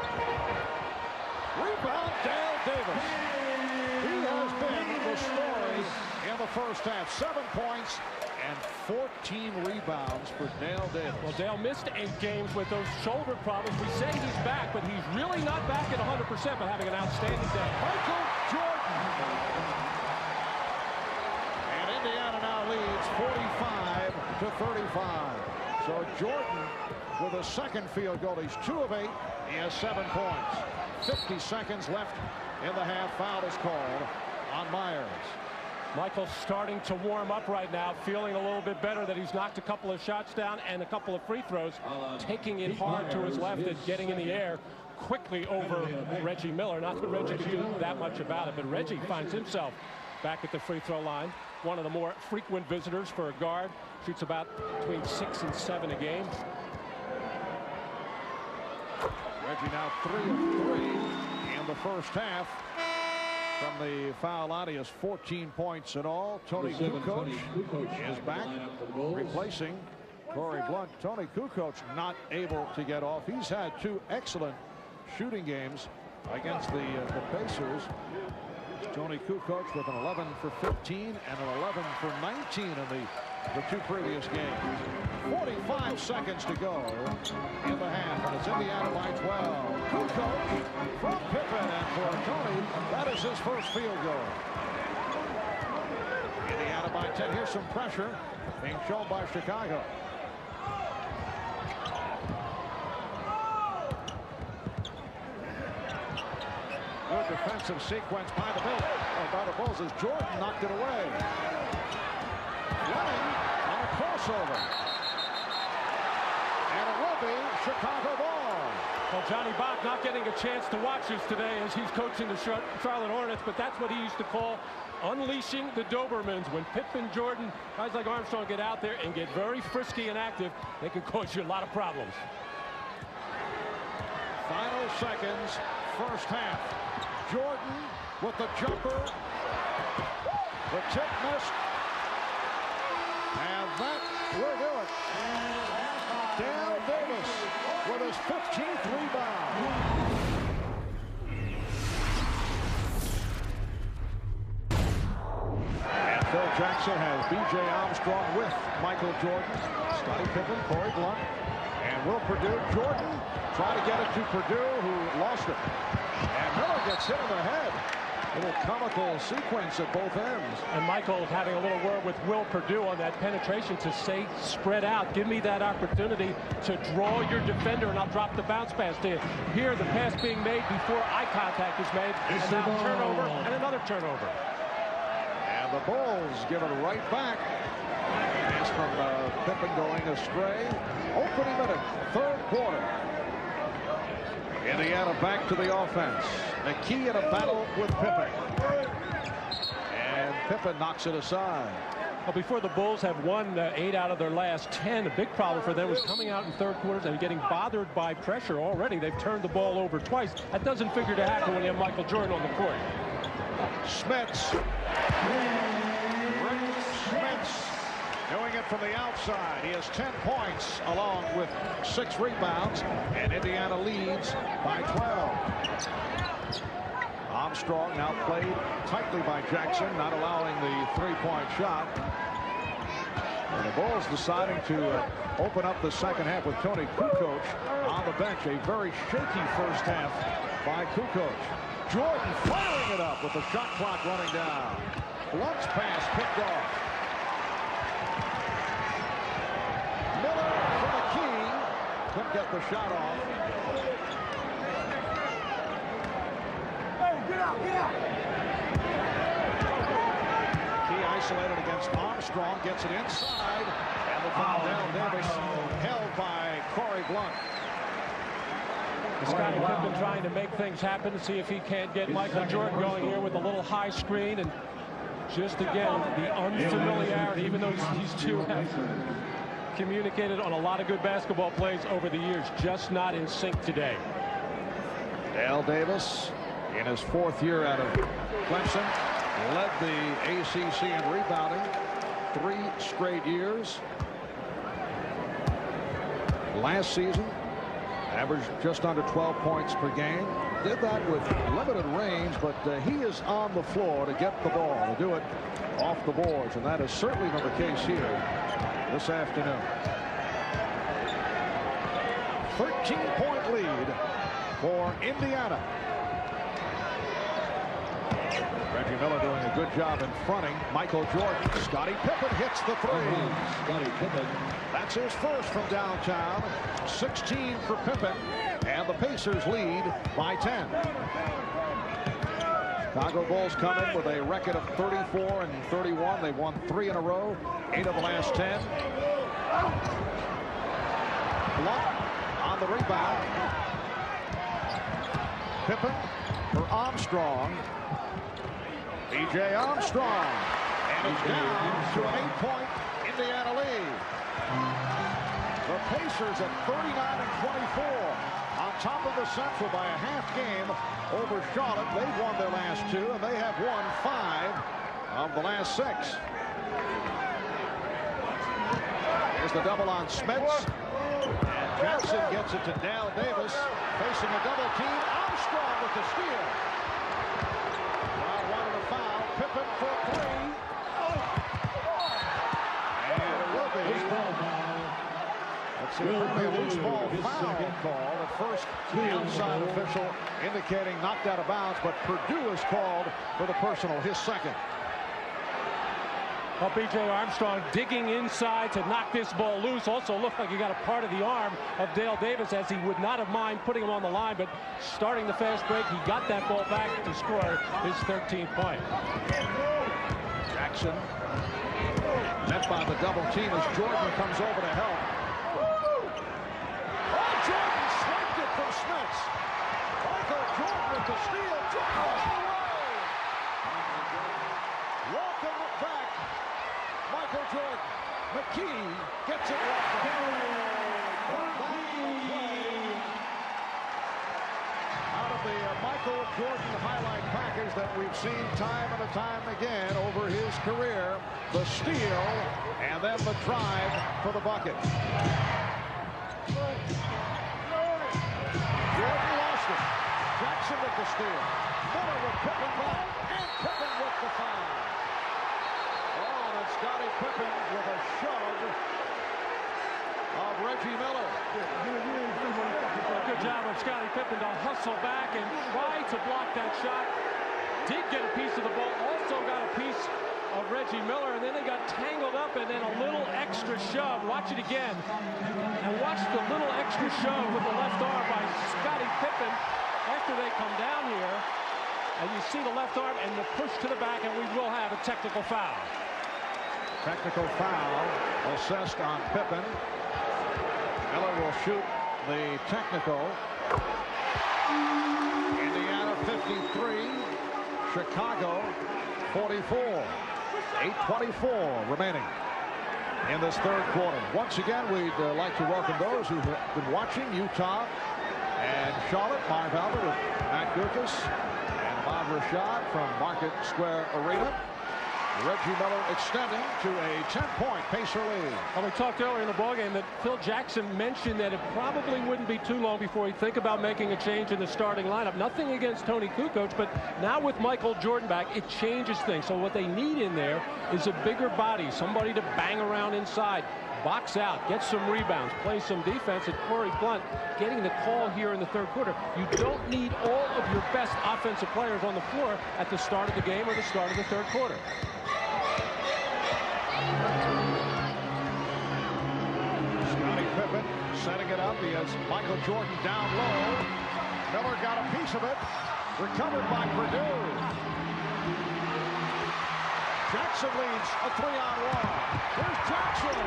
Rebound, Dale Davis. He has been the story in the first half. 7 points and 14 rebounds for Dale Davis. Well, Dale missed 8 games with those shoulder problems. We say he's back, but he's really not back at 100%, but having an outstanding day. Michael Jordan. And Indiana now leads 45 to 35. So Jordan with a second field goal. He's 2 of 8. He has 7 points. 50 seconds left in the half. Foul is called on Myers. Michael's starting to warm up right now, feeling a little bit better that he's knocked a couple of shots down and a couple of free throws, taking it hard to his left and getting in the air quickly over Reggie Miller. Not that Reggie could do that much about it, but Reggie finds himself back at the free throw line. One of the more frequent visitors for a guard. Shoots about between 6 and 7 a game. Reggie now 3 of 3 in the first half. From the foul line, he has 14 points in all. Tony Kukoc is back, replacing Corey Blunt. Tony Kukoc not able to get off. He's had 2 excellent shooting games against the Pacers. Tony Kukoc with an 11 for 15 and an 11 for 19 in the 2 previous games. 45 seconds to go in the half, and it's Indiana by 12. Kukoc from Pippen, and for Tony, that is his first field goal. Indiana by 10. Here's some pressure being shown by Chicago. Good defensive sequence by the Bulls as Jordan knocked it away. Running on a crossover. And it will be Chicago ball. Well, Johnny Bach not getting a chance to watch this today as he's coaching the Charlotte Hornets, but that's what he used to call unleashing the Dobermans. When Pippen, Jordan, guys like Armstrong get out there and get very frisky and active, they can cause you a lot of problems. Final seconds, first half. Jordan with the jumper. The tip missed. And that will do it. Dale Davis with his 15th rebound. And Phil Jackson has B.J. Armstrong with Michael Jordan, Scottie Pippen, Corey Blunt, and Will Perdue. Jordan trying to get it to Perdue, who lost it. And Miller gets hit in the head. A little comical sequence at both ends. And Michael having a little word with Will Perdue on that penetration to say, spread out. Give me that opportunity to draw your defender, and I'll drop the bounce pass to you. Here, the pass being made before eye contact is made. And now turnover and another turnover. And the Bulls give it right back. It's from Pippen going astray. Opening minute, third quarter. Indiana back to the offense. McKee in a battle with Pippen. And Pippen knocks it aside. Well, before the Bulls have won 8 out of their last 10, a big problem for them was coming out in third quarters and getting bothered by pressure already. They've turned the ball over twice. That doesn't figure to happen when you have Michael Jordan on the court. Smits. Rick Smits doing it from the outside. He has 10 points along with 6 rebounds, and Indiana leads by 12. Armstrong now played tightly by Jackson, not allowing the three-point shot. And the Bulls deciding to open up the second half with Tony Kukoc on the bench. A very shaky first half by Kukoc. Jordan firing it up with the shot clock running down. Blunt's pass picked off. Miller for the key. Couldn't get the shot off. Hey, get out, get out. Key isolated against Armstrong. Gets it inside. And the foul down Davis held by Corey Blunt. Scottie Pippen trying to make things happen to see if he can't get Michael Jordan going here with a little high screen. And just again, the unfamiliarity, even though these two have communicated on a lot of good basketball plays over the years, just not in sync today. Dale Davis, in his 4th year out of Clemson, led the ACC in rebounding 3 straight years. Last season, averaged just under 12 points per game. Did that with limited range, but he is on the floor to get the ball, to do it off the boards, and that has certainly been the case here this afternoon. 13-point lead for Indiana. Reggie Miller doing a good job in fronting Michael Jordan. Scottie Pippen hits the 3. Scottie Pippen. That's his first from downtown. 16 for Pippen, and the Pacers lead by 10. Chicago Bulls come in with a record of 34 and 31. They've won 3 in a row, 8 of the last 10. Block on the rebound. Pippen for Armstrong. B.J. Armstrong, and it's down to an 8-point Indiana lead. The Pacers at 39-24, on top of the Central by a half game over Charlotte. They've won their last 2, and they have won 5 of the last 6. Here's the double on Smits, and Jackson gets it to Dale Davis, facing a double team. Armstrong with the steal. Pippen for 3. And it will be. Let's see, a loose ball foul call. At first, the outside official indicating knocked out of bounds, but Purdue is called for the personal, his second. Well, B.J. Armstrong digging inside to knock this ball loose. Also looked like he got a part of the arm of Dale Davis, as he would not have mind putting him on the line, but starting the fast break, he got that ball back to score his 13th point. Jackson met by the double team as Jordan comes over to help. Oh, Jordan swiped it from Smits. Michael Jordan with the steal. Jordan off the way. Welcome back, Michael Jordan. McKee gets it right. Out of the Michael Jordan highlight package that we've seen time and time again over his career, the steal and then the drive for the bucket. Jordan lost it. Jackson with the steal. Miller with Pippen back, and Pippen with the foul. Oh, and Scottie Pippen with a shove of Reggie Miller. Good job of Scottie Pippen to hustle back and try to block that shot. Did get a piece of the ball, also got a piece of Reggie Miller, and then they got tangled up, and then a little extra shove. Watch it again, and watch the little extra shove with the left arm by Scottie Pippen after they come down here. And you see the left arm and the push to the back, and we will have a technical foul. Technical foul assessed on Pippen. Miller will shoot the technical. Indiana 53, Chicago 44. 8:24 remaining in this 3rd quarter. Once again, we'd like to welcome those who've been watching Utah and Charlotte. Marv Albert with Matt Guokas and Bob Rashad from Market Square Arena. Reggie Miller extending to a 10-point Pacer lead. Well, we talked earlier in the ballgame that Phil Jackson mentioned that it probably wouldn't be too long before he'd think about making a change in the starting lineup. Nothing against Tony Kukoc, but now with Michael Jordan back, it changes things. So what they need in there is a bigger body, somebody to bang around inside, box out, get some rebounds, play some defense. And Corey Blunt getting the call here in the 3rd quarter. You don't need all of your best offensive players on the floor at the start of the game or the start of the 3rd quarter. Scottie Pippen setting it up. He has Michael Jordan down low. Miller got a piece of it. Recovered by Purdue. Jackson leads a 3-on-1. Here's Jackson.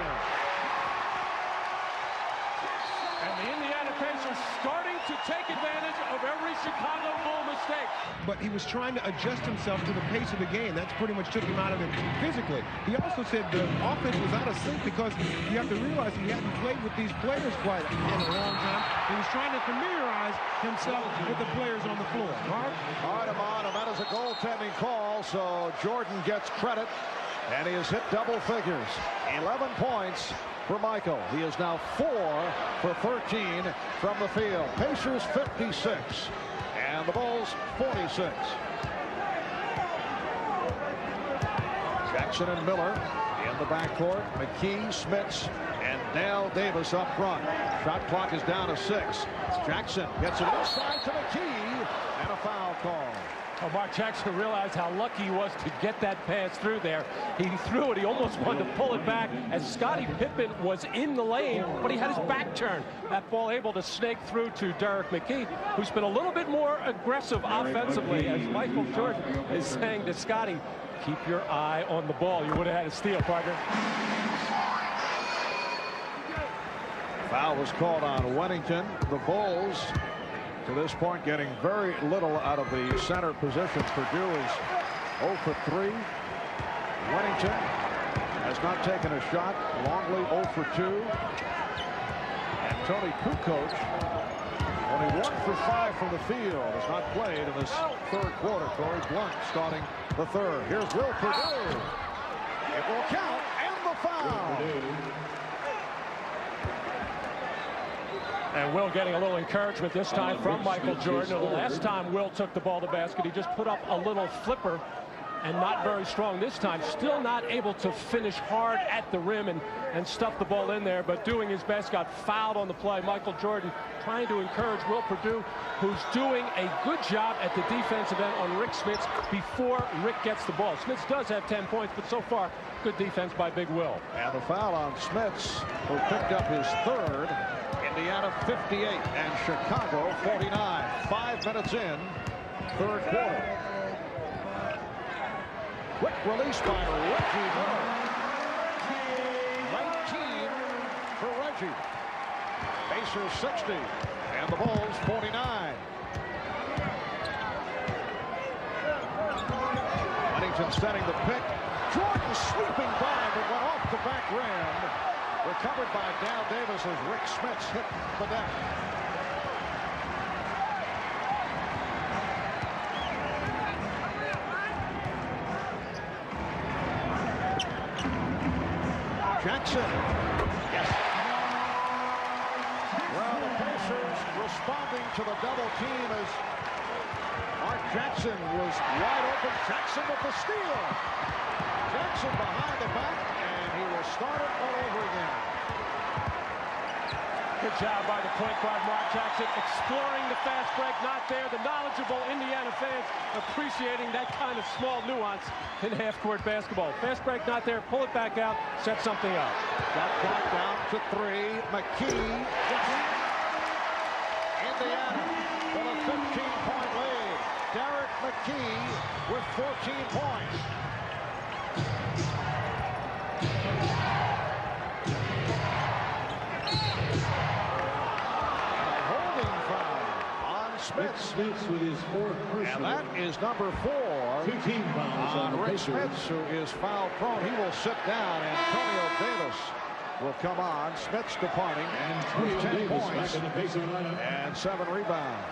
And the Indiana Pacers starting to take advantage of every Chicago Bull mistake. But he was trying to adjust himself to the pace of the game. That's pretty much took him out of it physically. He also said the offense was out of sync because you have to realize he hadn't played with these players quite in a long time. He was trying to familiarize himself with the players on the floor. Mark? All right, Ahman, and that is a goaltending call, so Jordan gets credit, and he has hit double figures. 11 points for Michael. He is now 4 for 13 from the field. Pacers 56, and the Bulls 46. Jackson and Miller in the backcourt. McKee, Smits, and Dale Davis up front. Shot clock is down to 6. Jackson gets it inside to McKee, and a foul call. Oh, Mark Jackson realized how lucky he was to get that pass through there. He threw it. He almost wanted to pull it back as Scottie Pippen was in the lane, but he had his back turned. That ball able to snake through to Derek McKee, who's been a little bit more aggressive offensively, as Michael Jordan is saying to Scottie, keep your eye on the ball. You would have had a steal, partner. Foul was called on Wennington. The Bulls, to this point, getting very little out of the center position. Purdue is 0 for 3. Wennington has not taken a shot. Longley 0 for 2. And Tony Kukoc, only 1 for 5 from the field, has not played in this third quarter. Corey Blunt starting the third. Here's Will Purdue. It will count, and the foul. And Will getting a little encouragement this time from Michael Jordan. The last time Will took the ball to basket, he just put up a little flipper and not very strong this time. Still not able to finish hard at the rim and stuff the ball in there, but doing his best. Got fouled on the play. Michael Jordan trying to encourage Will Purdue, who's doing a good job at the defensive end on Rick Smits before Rick gets the ball. Smits does have 10 points, but so far, good defense by Big Will. And the foul on Smits, who picked up his third. Indiana 58 and Chicago 49. 5 minutes in, third quarter. Quick release by Reggie Miller. 19 for Reggie. Pacers 60 and the Bulls 49. Wennington setting the pick. Jordan sweeping by, but went off the back rim. Recovered by Dale Davis as Rick Smits hit the deck. Jackson. Yes. Well, the Pacers responding to the double team as Mark Jackson was wide open. Jackson with the steal. Jackson behind the back, and he will start it all over again. Good job by the point guard, Mark Jackson, exploring the fast break. Not there. The knowledgeable Indiana fans appreciating that kind of small nuance in half-court basketball. Fast break not there. Pull it back out. Set something up. Shot clock down to 3. McKee. Indiana with a 15-point lead. Derek McKee with 14 points. Smits with his 4th personal. And that is number 4 2 team fouls on Rick Pacers. Smits, who is foul prone. He will sit down. Antonio Davis will come on. Smits departing And 10 Davis points back in the Pacer lineup. and 7 rebounds.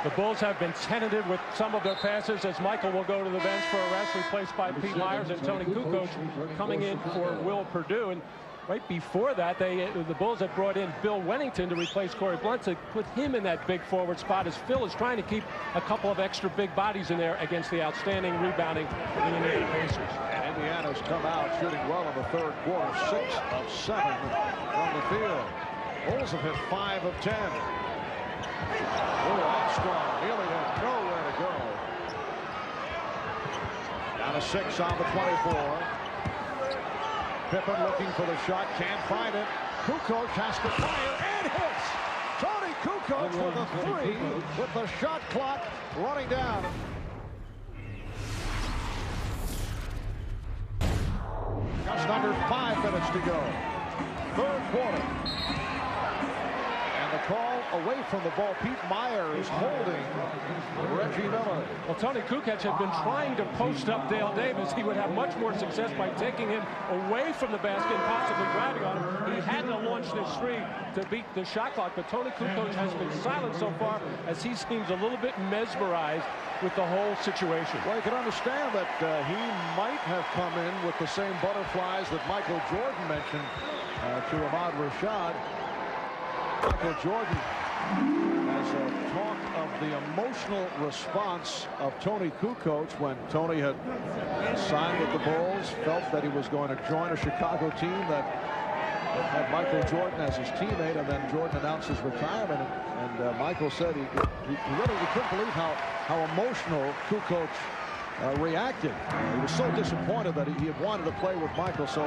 The Bulls have been tentative with some of their passes as Michael will go to the bench for a rest, replaced by Pete Myers, and Tony Kukoc coming in for Will Purdue. And right before that, the Bulls have brought in Bill Wennington to replace Corey Blunt to put him in that big forward spot as Phil is trying to keep a couple of extra big bodies in there against the outstanding rebounding of the Indiana Pacers. And Indiana's come out shooting well in the third quarter. 6 of 7 from the field. Bulls have hit 5 of 10. Oh, Armstrong really had nowhere to go. Down to 6 on the 24. Pippen looking for the shot, can't find it. Kukoc has to fire and hits. Tony Kukoc with a 3 with the shot clock running down. Just under 5 minutes to go. Third quarter. And the call away from the ball. Pete Myers holding Reggie Miller. Well, Tony Kukoc had been trying to post up Dale Davis. He would have much more success by taking him away from the basket and possibly grabbing on him. He had to launch this three to beat the shot clock, but Tony Kukoc has been silent so far as he seems a little bit mesmerized with the whole situation. Well, you can understand that he might have come in with the same butterflies that Michael Jordan mentioned to Ahmad Rashad. Michael Jordan has talked of the emotional response of Tony Kukoc when Tony had signed with the Bulls, felt that he was going to join a Chicago team that had Michael Jordan as his teammate, and then Jordan announced his retirement, and Michael said he couldn't believe how emotional Kukoc reacted. He was so disappointed that he had wanted to play with Michael. So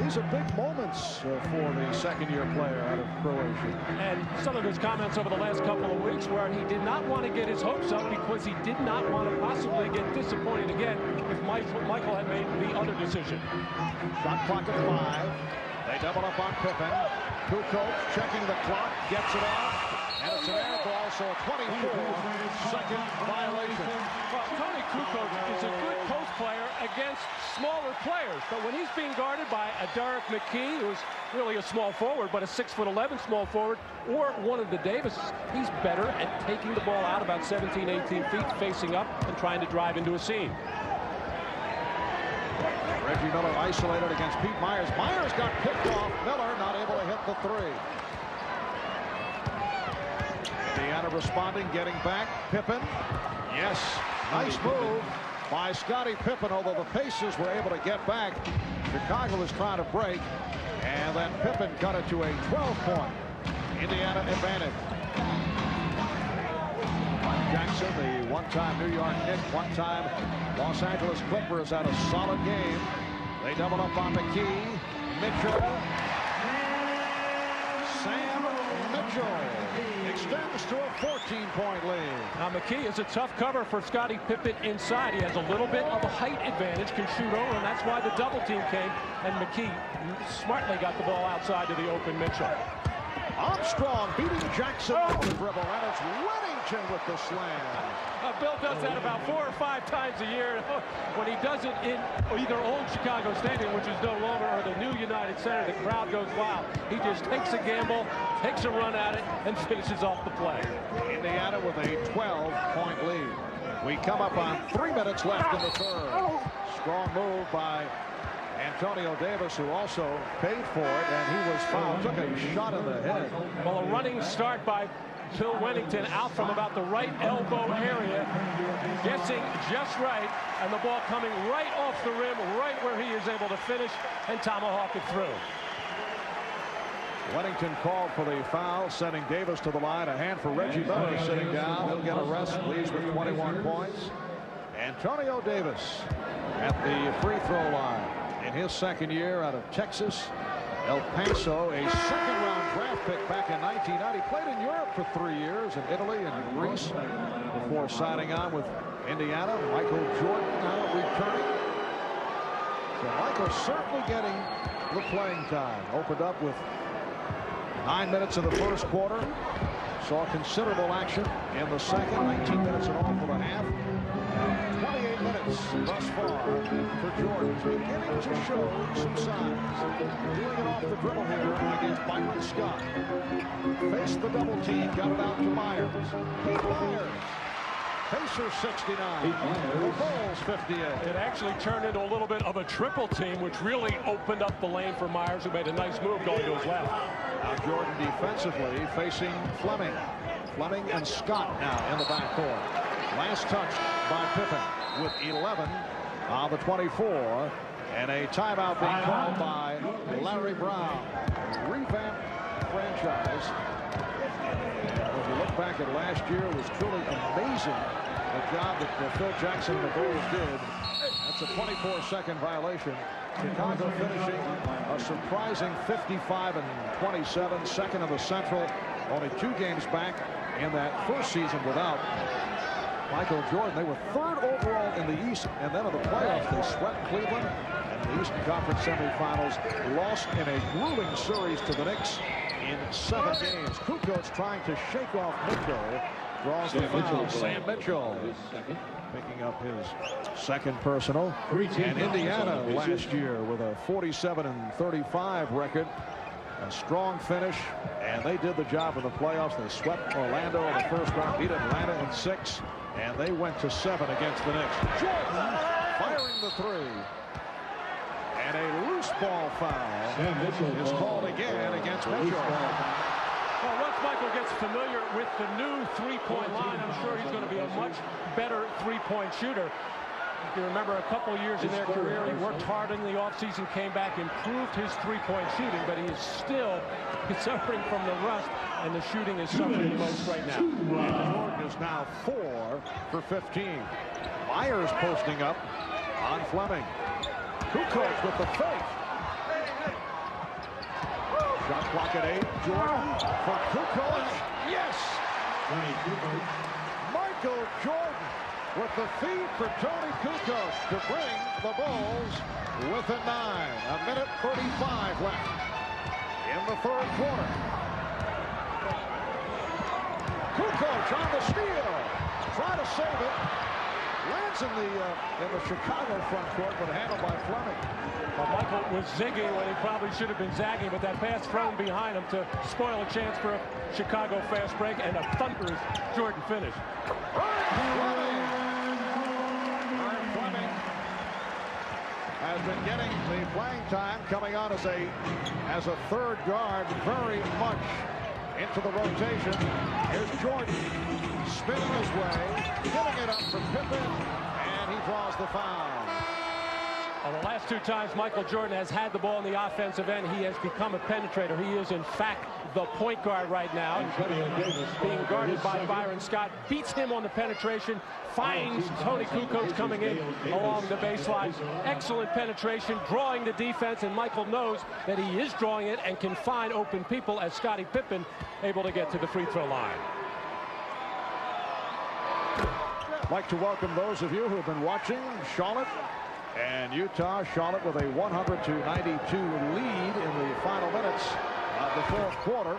these are big moments for the second-year player out of Croatia. And some of his comments over the last couple of weeks where he did not want to get his hopes up because he did not want to possibly get disappointed again if Michael had made the other decision. Shot clock at 5. They double up on Pippen. Kukoc checking the clock, gets it off. And it's an air ball, so a 24-second violation. Well, Tony Kukoc is a good post player against smaller players, but when he's being guarded by a Derek McKee, who's really a small forward, but a 6'11" small forward, or one of the Davises, he's better at taking the ball out about 17, 18 feet, facing up and trying to drive into a seam. Reggie Miller isolated against Pete Myers. Myers got picked off. Miller not able to hit the three. Indiana responding, getting back. Pippen. Yes, nice move by Scottie Pippen, although the Pacers were able to get back. Chicago was trying to break, and then Pippen cut it to a 12-point Indiana advantage. Mike Jackson, the one-time New York Knicks, one-time Los Angeles Clippers, had a solid game. They double up on McKee. Mitchell. Sam Mitchell extends to a 14-point lead. Now McKee is a tough cover for Scottie Pippen inside. He has a little bit of a height advantage, can shoot over, and that's why the double team came, and McKee smartly got the ball outside to the open Mitchell. Armstrong beating Jackson off the dribble, and it's Whittington with the slam. Bill does that about 4 or 5 times a year. When he does it in either old Chicago Stadium, which is no longer, or the new United Center, the crowd goes wild. He just takes a gamble, takes a run at it, and finishes off the play. Indiana with a 12-point lead. We come up on 3 minutes left in the third. Strong move by Antonio Davis, who also paid for it, and he was fouled. Took a shot in the head. Well, a running start by Bill Whittington out from about the right elbow area, guessing just right, and the ball coming right off the rim, right where he is able to finish and tomahawk it through. Whittington called for the foul, sending Davis to the line. A hand for Reggie Miller sitting down. He'll get a rest, leads with 21 points. Antonio Davis at the free throw line in his second year out of Texas. El Paso, a second-round draft pick back in 1990. Played in Europe for 3 years, in Italy and Greece, before signing on with Indiana. Michael Jordan now returning. So Michael certainly getting the playing time. Opened up with 9 minutes in the first quarter. Saw considerable action in the second. 19 minutes in all for the half. 28 minutes thus far for Jordan. He's beginning to show some signs. Doing it off the dribble here against Byron Scott. Faced the double team, got it out to Myers. Pete Myers. Pacers 69. The Bulls 58. It actually turned into a little bit of a triple team, which really opened up the lane for Myers, who made a nice move going to his left. Now Jordan defensively facing Fleming. Fleming and Scott now in the backcourt. Last touch by Pippen with 11 on the 24. And a timeout being called by Larry Brown. Revamped franchise. If you look back at last year, it was truly amazing the job that Phil Jackson and the Bulls did. That's a 24-second violation. Chicago finishing a surprising 55-27, second in the Central. Only 2 games back in that first season without Michael Jordan. They were 3rd overall in the East, and then in the playoffs they swept Cleveland. And the Eastern Conference semifinals lost in a grueling series to the Knicks in 7 games. Kukoc trying to shake off Mitchell. Draws the foul. Sam Mitchell picking up his second personal. And Indiana last year with a 47-35 record. A strong finish, and they did the job in the playoffs. They swept Orlando in the first round, beat Atlanta in 6, and they went to 7 against the Knicks. Jordan firing the 3. And a loose ball foul is called again against Mitchell. Well, once Michael gets familiar with the new three-point line, I'm sure he's going to be a much better three-point shooter. If you remember, a couple of years in their career, he worked hard in the offseason, came back, improved his three-point shooting, but he is still suffering from the rust, and the shooting is suffering the most right now. And Jordan is now 4 for 15. Myers posting up on Fleming. Kukoc with the fake. Shot clock at 8. Jordan for Kukoc. Yes! Michael Jordan with the feed for Tony Kukoc to bring the Bulls within 9. A minute 35 left in the third quarter. Kukoc on the steal. Try to save it. Lands in the Chicago front court, but handled by Fleming. Well, Michael was zigging when he probably should have been zagging, but that pass thrown behind him to spoil a chance for a Chicago fast break and a thunderous Jordan finish. Fleming has been getting the playing time, coming on as a third guard, very much into the rotation. Here's Jordan spinning his way, giving it up for Pippen, and he draws the foul. Well, the last 2 times Michael Jordan has had the ball in the offensive end, he has become a penetrator. He is, in fact, the point guard right now. Being guarded by Byron Scott, beats him on the penetration, finds Tony Kukoc coming in along the baseline. Excellent penetration, drawing the defense, and Michael knows that he is drawing it and can find open people as Scottie Pippen able to get to the free throw line. I'd like to welcome those of you who have been watching Charlotte and Utah. Charlotte with a 100-92 lead in the final minutes of the fourth quarter.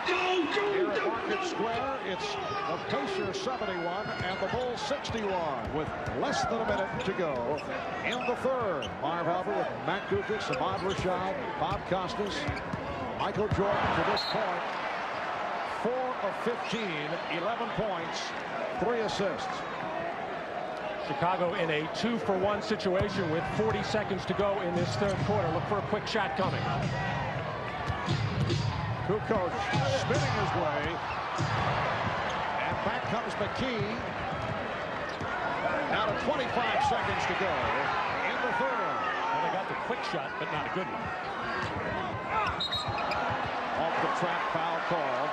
Here at Market Square, it's the Pacers 71 and the Bulls 61 with less than a minute to go in the third. Marv Albert with Matt Kukoc, Ahmad Rashad, Bob Costas, Michael Jordan to this point. 4 of 15, 11 points, 3 assists. Chicago in a 2-for-1 situation with 40 seconds to go in this third quarter. Look for a quick shot coming. Kukoc spinning his way, and back comes McKee. Now to 25 seconds to go in the third. Well, they got the quick shot, but not a good one. Off the trap, foul called.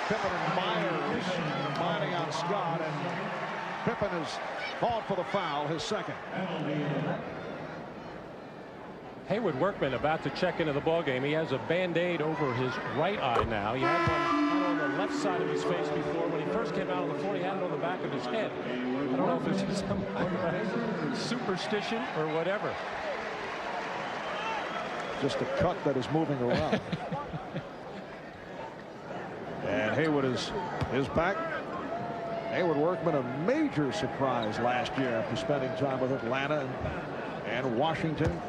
Pippen and Myers fighting on Scott, and Pippen is called for the foul, his second. Haywood Workman about to check into the ballgame. He has a Band-Aid over his right eye now. He had one on the left side of his face before. When he first came out on the floor, he had it on the back of his head. I don't know if it's some superstition or whatever. Just a cut that is moving around. And Haywood is back. Haywood Workman, a major surprise last year after spending time with Atlanta and Washington.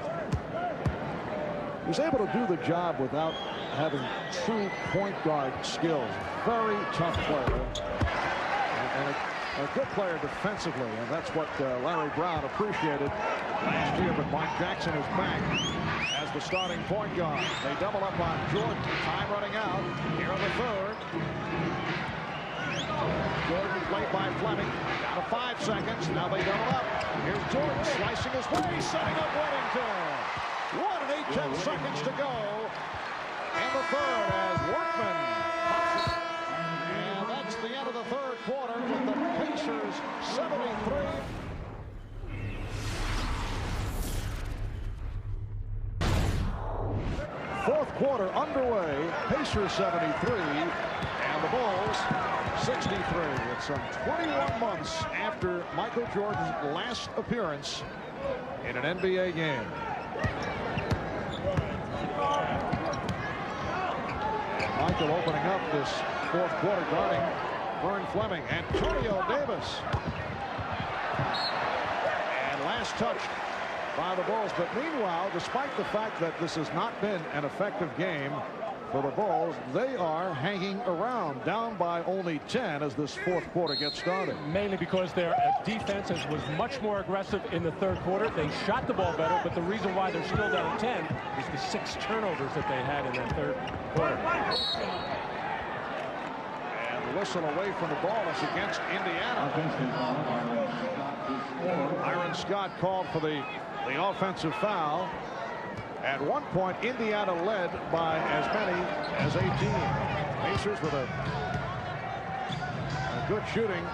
He was able to do the job without having true point guard skills. Very tough player. And a good player defensively. And that's what Larry Brown appreciated last year. But Mark Jackson is back as the starting point guard. They double up on Jordan. Time running out here in the third. Jordan played by Fleming. Down to 5 seconds. Now they double up. Here's Jordan slicing his way, setting up Weddington. 1 and 8 seconds to go in the third as Workman pops it. And that's the end of the third quarter with the Pacers 73. Fourth quarter underway. Pacers 73 and the Bulls 63. It's some 21 months after Michael Jordan's last appearance in an NBA game. Michael opening up this fourth quarter, guarding Vern Fleming. Antonio Davis. And last touch by the Bulls. But meanwhile, despite the fact that this has not been an effective game for the Bulls, they are hanging around, down by only 10 as this fourth quarter gets started. Mainly because their defense was much more aggressive in the third quarter. They shot the ball better, but the reason why they're still down 10 is the 6 turnovers that they had in that third quarter. And the whistle away from the ball is against Indiana. Byron Scott called for the offensive foul. At one point, Indiana led by as many as 18. Pacers with a good shooting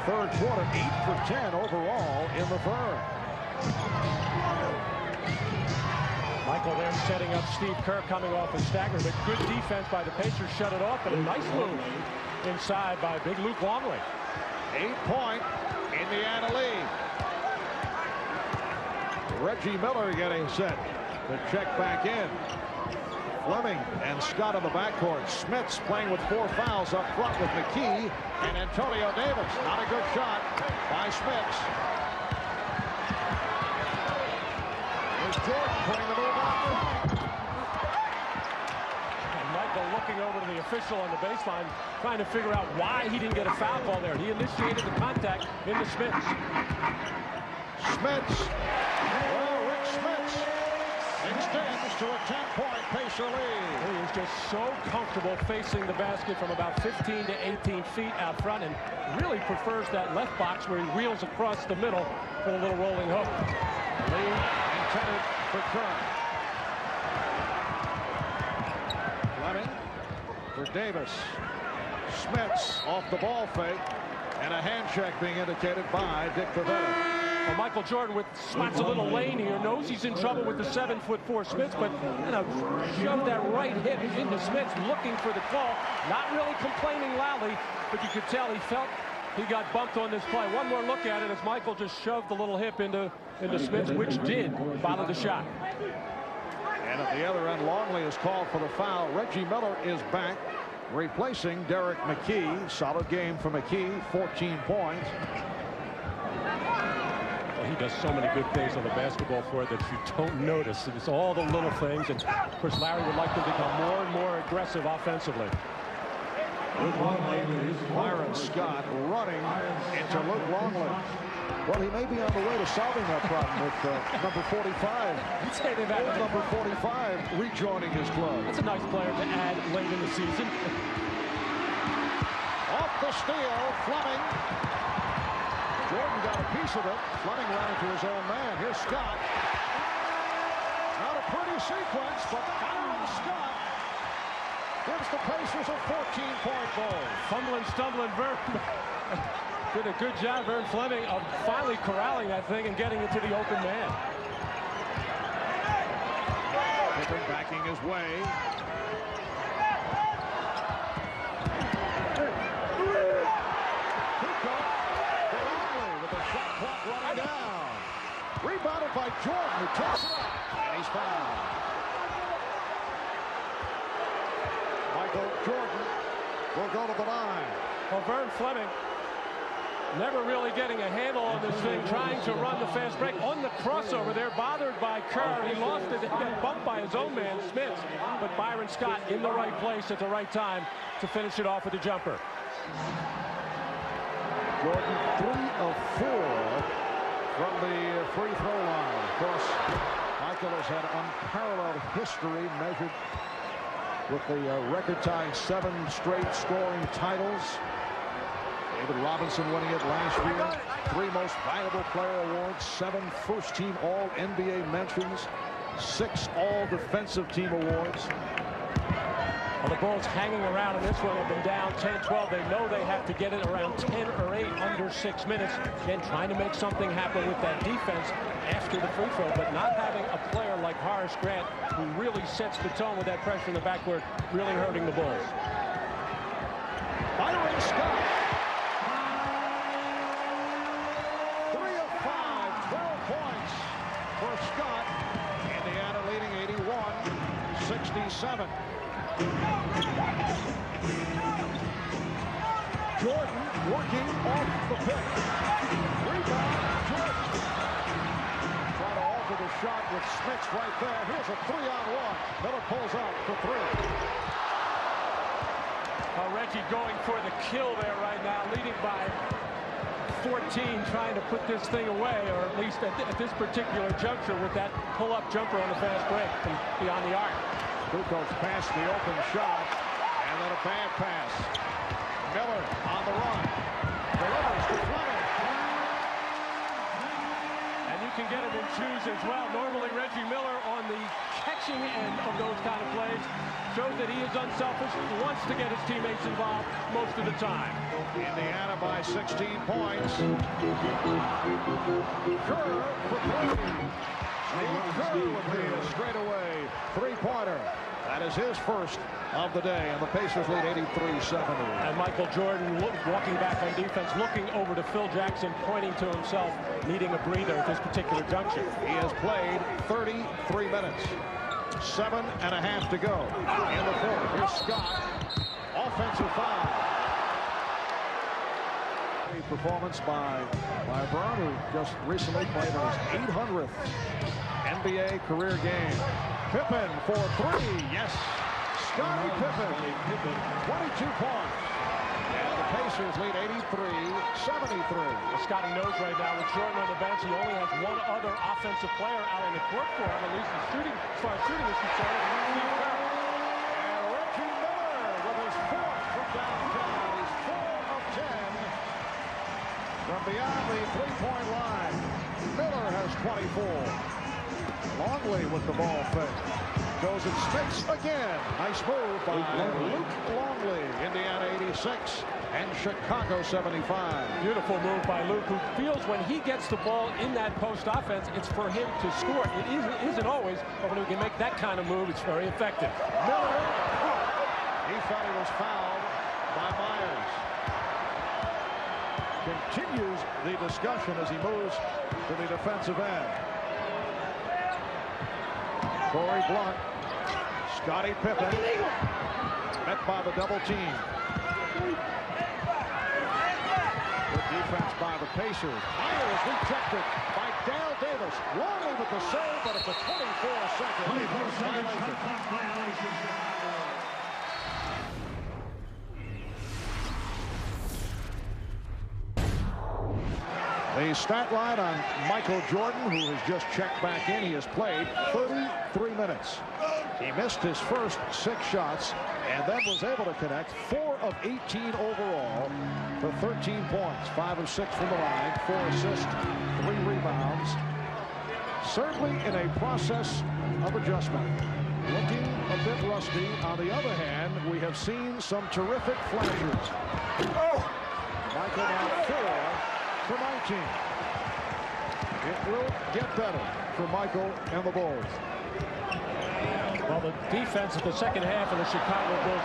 third quarter, 8 for 10 overall in the third. Michael there setting up Steve Kerr coming off a stagger, but good defense by the Pacers shut it off, but a nice move inside by big Luke Longley. 8-point Indiana lead. Reggie Miller getting set to check back in. Fleming and Scott in the backcourt. Smits playing with 4 fouls up front with McKee and Antonio Davis. Not a good shot by Smits. Here's Jordan putting the move on Fleming. And Michael looking over to the official on the baseline, trying to figure out why he didn't get a foul call there. He initiated the contact into Smits. Smits. Well, Rick Smits extends to a 10-point Pacer lead. He is just so comfortable facing the basket from about 15 to 18 feet out front, and really prefers that left box where he wheels across the middle for a little rolling hook. Lead intended for Kerr. Fleming for Davis. Smits off the ball fake, and a hand check being indicated by Dick Bavetta. Well, Michael Jordan spots a little lane here, knows he's in trouble with the 7'4" Smits, but shoved that right hip into Smits, looking for the call. Not really complaining loudly, but you could tell he felt he got bumped on this play. One more look at it as Michael just shoved the little hip into Smits, which did follow the shot. And at the other end, Longley is called for the foul. Reggie Miller is back, replacing Derek McKee. Solid game for McKee, 14 points. He does so many good things on the basketball floor that you don't notice. It's all the little things, and of course Larry would like them to become more and more aggressive offensively. Byron Scott running into Luke Longley. Well, he may be on the way to solving that problem with number 45. You'd say they've had number 45 rejoining his club. That's a nice player to add late in the season. Off the steal, Fleming. Jordan got a piece of it. Fleming ran into his own man. Here's Scott. Not a pretty sequence, but Byron Scott gives the Pacers a 14-point goal. Fumbling, stumbling, Vern did a good job, Vern Fleming, of finally corralling that thing and getting it to the open man. Pippen backing his way. Running down. Rebounded by Jordan, who takes it up, and he's fouled. Michael Jordan will go to the line. Well, Vern Fleming never really getting a handle on this thing, trying to run the fast break. On the crossover there, bothered by Kerr. He lost it, got bumped by his own man, Smits. But Byron Scott in the right place at the right time to finish it off with a jumper. Jordan 3 of 4 from the free throw line. Of course, Michael has had unparalleled history measured with the record-tying 7 straight scoring titles. David Robinson winning it last year. 3 most valuable player awards, 7 first-team All-NBA mentions, 6 All-Defensive Team awards. Well, the Bulls hanging around in this one have been down 10-12. They know they have to get it around 10 or 8 under 6 minutes. Again, trying to make something happen with that defense after the free throw, but not having a player like Horace Grant who really sets the tone with that pressure in the backcourt, really hurting the Bulls. Byron Scott. 3 of 5, 12 points for Scott. Indiana leading 81-67. Jordan working off the pick. Rebound, Jordan. Trying to alter the shot with Smits right there. Here's a 3-on-1. Miller pulls out for 3. Reggie going for the kill there right now, leading by 14, trying to put this thing away, or at least at this particular juncture with that pull-up jumper on the fast break from beyond the arc. Kukoc passed the open shot, and then a bad pass. Miller on the run. Delivers to Fleming. And you can get him in twos as well. Normally Reggie Miller on the catching end of those kind of plays shows that he is unselfish, wants to get his teammates involved most of the time. Indiana by 16 points. Kerr for 3. Kerr with the straightaway three-pointer. That is his first of the day, and the Pacers lead 83-70. And Michael Jordan walking back on defense, looking over to Phil Jackson, pointing to himself, needing a breather at this particular juncture. He has played 33 minutes. 7.5 to go in the fourth. Here's Scott. Offensive foul. Performance by Brown, who just recently played his 800th NBA career game. Pippen for 3. Yes. Scottie Pippen. 22 points. And the Pacers lead 83-73. Scottie knows right now with Jordan on the bench, he only has one other offensive player out on the court for him, at least in shooting, as far as shooting is concerned. And Reggie Miller with his 4th from downtown. He's 4 of 10 from beyond the three-point line. Miller has 24. Longley with the ball fake. Goes and Smits again. Nice move by Luke Longley. Indiana 86 and Chicago 75. Beautiful move by Luke, who feels when he gets the ball in that post offense, it's for him to score. It isn't always, but when he can make that kind of move, it's very effective. Miller, he thought he was fouled by Myers. Continues the discussion as he moves to the defensive end. Corey Blunt, Scottie Pippen, met by the double team. Good defense by the Pacers. Myers rejected by Dale Davis. Longley with the save, but it's a 24-second violation. The stat line on Michael Jordan, who has just checked back in. He has played 33 minutes. He missed his first 6 shots and then was able to connect 4 of 18 overall for 13 points. 5 of 6 from the line, 4 assists, 3 rebounds. Certainly in a process of adjustment. Looking a bit rusty. On the other hand, we have seen some terrific flashes. Michael now 4 for 19. It will get better for Michael and the Bulls. Well, the defense of the second half of the Chicago Bulls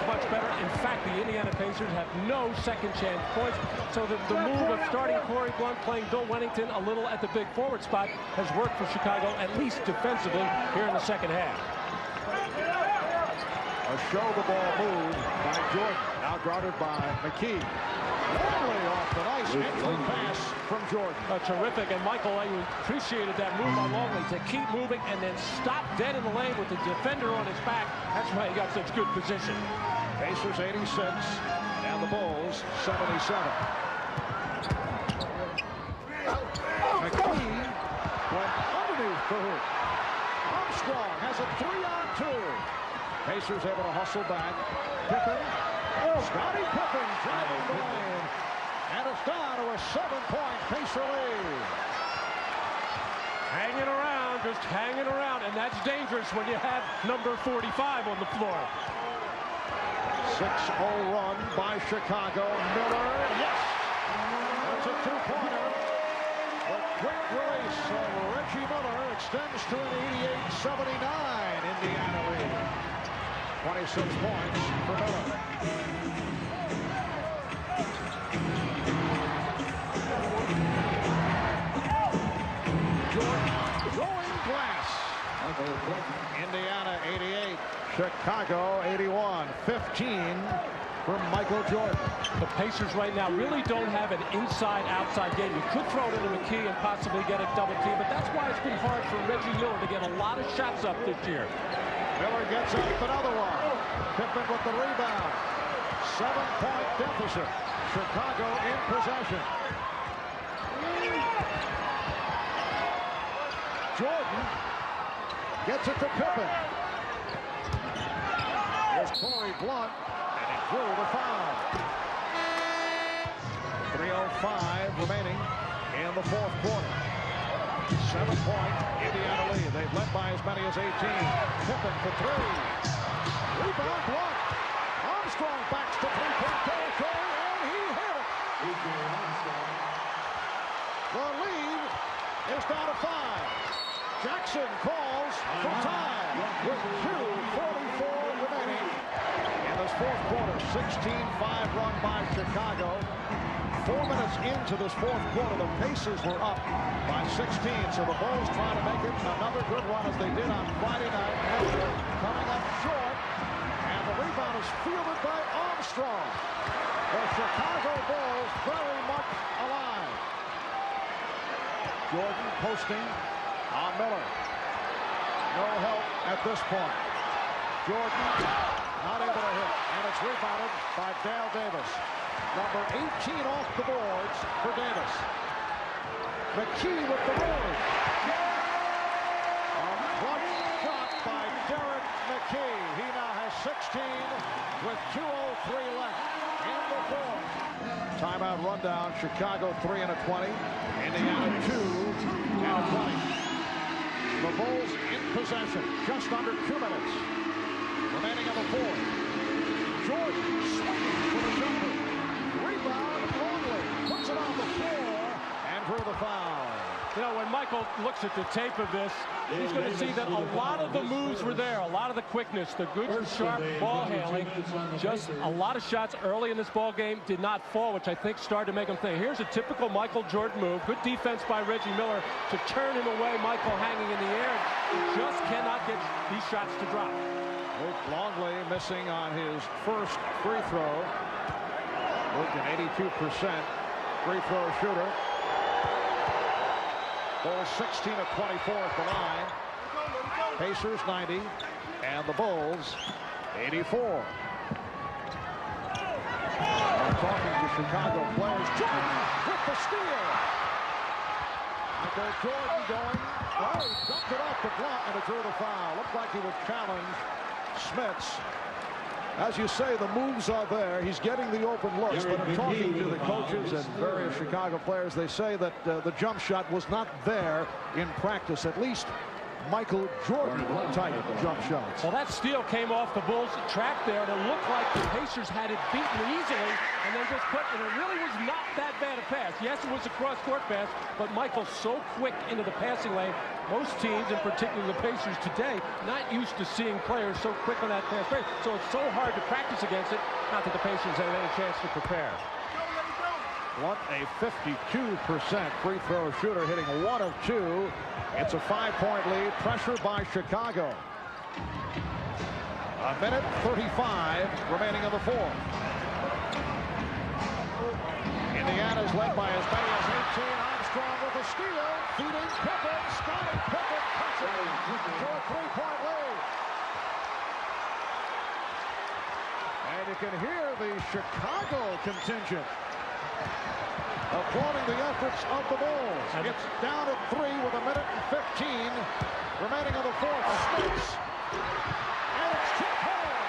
much better. In fact, the Indiana Pacers have no second chance points. So the move of starting Corey Blunt, playing Bill Wennington a little at the big forward spot has worked for Chicago, at least defensively, here in the second half. A show the ball move by Jordan, now guarded by McKee. Longley off the nice entry pass from Jordan. Terrific, and Michael, I appreciated that move by Longley to keep moving and then stop dead in the lane with the defender on his back. That's why he got such good position. Pacers 86 and the Bulls 77. McKee went underneath the hoop. Armstrong has a 3-on-2. Pacers able to hustle back. Pippen. Scottie Pippen driving the lane. And it's down to a 7-point Pacer lead. Hanging around, just hanging around, and that's dangerous when you have number 45 on the floor. 6-0 run by Chicago. Miller, yes! That's a 2-pointer. The quick release of Reggie Miller extends to an 88-79 Indiana lead. 26 points for Miller. Jordan going glass. Indiana 88, Chicago 81-15 from Michael Jordan. The Pacers right now really don't have an inside-outside game. You could throw it into McKee and possibly get a double team, but that's why it's been hard for Reggie Miller to get a lot of shots up this year. Miller gets up another one. Pippen with the rebound. 7-point deficit. Chicago in possession. Jordan gets it to Pippen. Here's Corey Blunt, and he drew the foul. 3:05 remaining in the fourth quarter. 7-point Indiana lead. They've led by as many as 18. Pippen for three. Rebound Blunt. Armstrong backs to three-point territory, and he hit it. The lead is down to 5. Jackson calls for time with 2:44 remaining in this fourth quarter. 16-5 run by Chicago. 4 minutes into this fourth quarter, the Pacers were up by 16. So the Bulls trying to make it another good run as they did on Friday night. Miller coming up short, and the rebound is fielded by Armstrong. The Chicago Bulls very much alive. Jordan posting on Miller. No help at this point. Jordan not able to hit, and it's rebounded by Dale Davis. Number 18 off the boards for Davis. McKee with the roll. A clutch shot by Derek McKee. He now has 16 with 2:03 left in the fourth. Timeout rundown. Chicago 3 and a 20. Indiana 2 and a 20. The Bulls in possession. Just under 2 minutes remaining in the fourth. Jordan swinging for the jumper. Rebound Longley puts it on the floor and drew the foul. You know, when Michael looks at the tape of this, he's going to see that a lot of the moves were there, a lot of the quickness, the good and sharp ball handling. Just a lot of shots early in this ball game did not fall, which I think started to make him think. Here's a typical Michael Jordan move. Good defense by Reggie Miller to turn him away. Michael hanging in the air. Just cannot get these shots to drop. Luke Longley missing on his first free throw. Luke an 82% free throw shooter. Bulls 16 of 24 at the line. Pacers 90 and the Bulls 84. I'm talking to Chicago players. Jordan with the steal. Michael Jordan going. Oh, he dumped it off the block and it drew the foul. Looked like he would challenge Smits. As you say, the moves are there. He's getting the open looks, but in talking to the coaches and various Chicago players, they say that the jump shot was not there in practice, at least Michael Jordan type jump shots. Well, that steal came off the Bulls track there, and it looked like the Pacers had it beaten easily, and then just put, and it really was not that bad a pass. Yes, it was a cross-court pass, but Michael's so quick into the passing lane. Most teams, and particularly the Pacers today, not used to seeing players so quick on that pass rate, so it's so hard to practice against it. Not that the Pacers have any chance to prepare. What a 52% free throw shooter, hitting 1 of 2. It's a 5-point lead. Pressure by Chicago. A minute 35 remaining in the fourth. Indiana's led by as many as 18. Armstrong with a steal. Feeding Pippen. Scottie Pippen cuts it to a 3-point lead. And you can hear the Chicago contingent applauding the efforts of the Bulls. It's down to 3 with a minute and 15 remaining in the fourth. Smits. And it's tip home.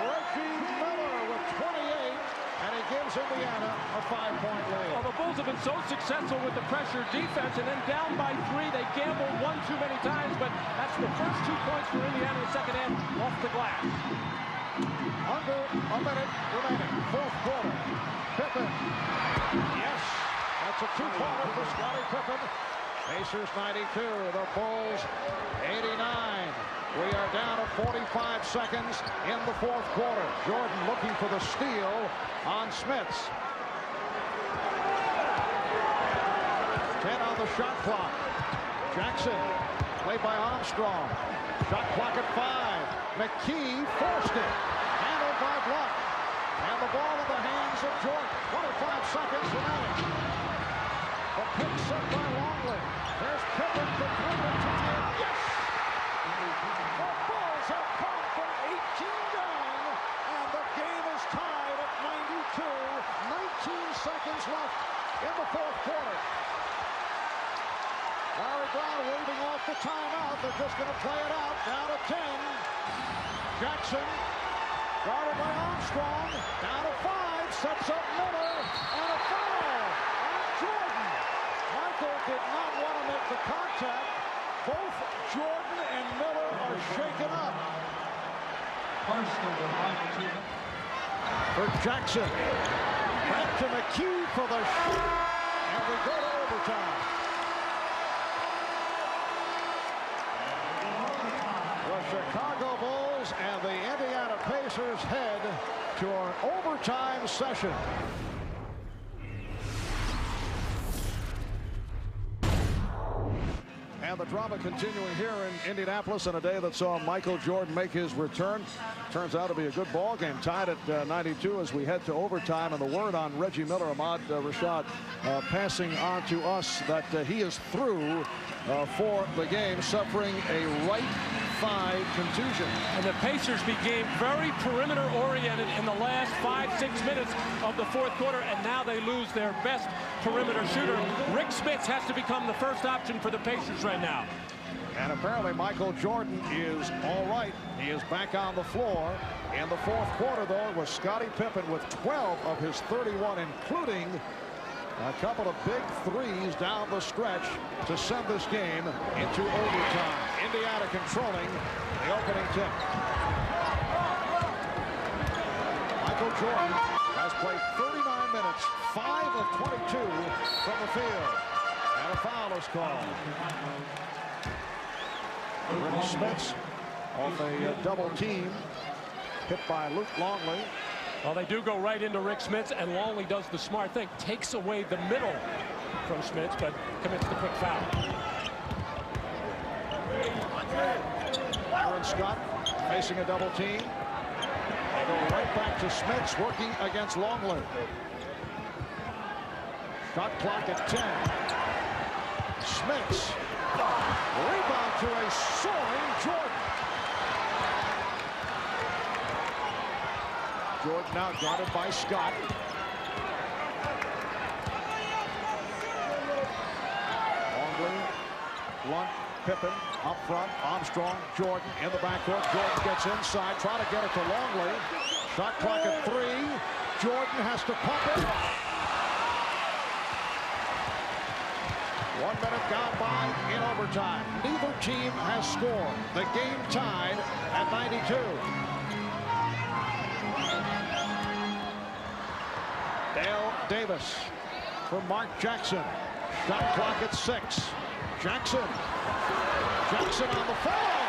Reggie Miller with 28, and he gives Indiana a 5-point lead. Well, the Bulls have been so successful with the pressure defense, and then down by 3, they gambled one too many times, but that's the first 2 points for Indiana in the second half off the glass. Under a minute remaining, fourth quarter. Pippen. Yes, that's a 2-pointer for Scottie Pippen. Pacers 92, the Bulls 89. We are down to 45 seconds in the fourth quarter. Jordan looking for the steal on Smits. 10 on the shot clock. Jackson Played by Armstrong. Shot clock at 5. McKee forced it. Handled by Blunt. And the ball in the hands of Jordan. 25 seconds remaining. The pick set by Longley. There's Pippen for 3 to tie it. Yes! The Bulls have come from 18 down, and the game is tied at 92. 19 seconds left in the fourth quarter. Larry Brown waving off the timeout. They're just going to play it out. Down to 10. Jackson, guarded by Armstrong. Down to 5. Sets up Miller. And a foul on Jordan. Michael did not want to make the contact. Both Jordan and Miller are shaken up. For Jackson. Back to McKee for the shot. And we go to overtime. The Chicago Bulls and the Indiana Pacers head to an overtime session. And the drama continuing here in Indianapolis on a day that saw Michael Jordan make his return. Turns out to be a good ball game, tied at 92 as we head to overtime. And the word on Reggie Miller, Ahmad Rashad, passing on to us that he is through for the game, suffering a right thigh contusion. And the Pacers became very perimeter oriented in the last 5-6 minutes of the fourth quarter, and now they lose their best perimeter shooter. Rick Smits has to become the first option for the Pacers right now. And apparently Michael Jordan is all right. He is back on the floor. In the fourth quarter, though, it was Scottie Pippen with 12 of his 31, including a couple of big threes down the stretch to send this game into overtime. Indiana controlling the opening tip. Michael Jordan has played 39 minutes, 5 of 22 from the field. And a foul is called. Rick Smits off a double team, hit by Luke Longley. Well, they do go right into Rick Smits, and Longley does the smart thing, takes away the middle from Smits, but commits the quick foul. Aaron Scott facing a double team. They go right back to Smits, working against Longley. Shot clock at 10. Smits. Rebound to a soaring Jordan. Jordan now guarded by Scott. Longley, Blunt, Pippen up front. Armstrong, Jordan in the backcourt. Jordan gets inside, trying to get it to Longley. Shot clock at 3. Jordan has to pump it. 1 minute gone by in overtime. Neither team has scored. The game tied at 92. Dale Davis for Mark Jackson. Shot clock at 6. Jackson on the foul.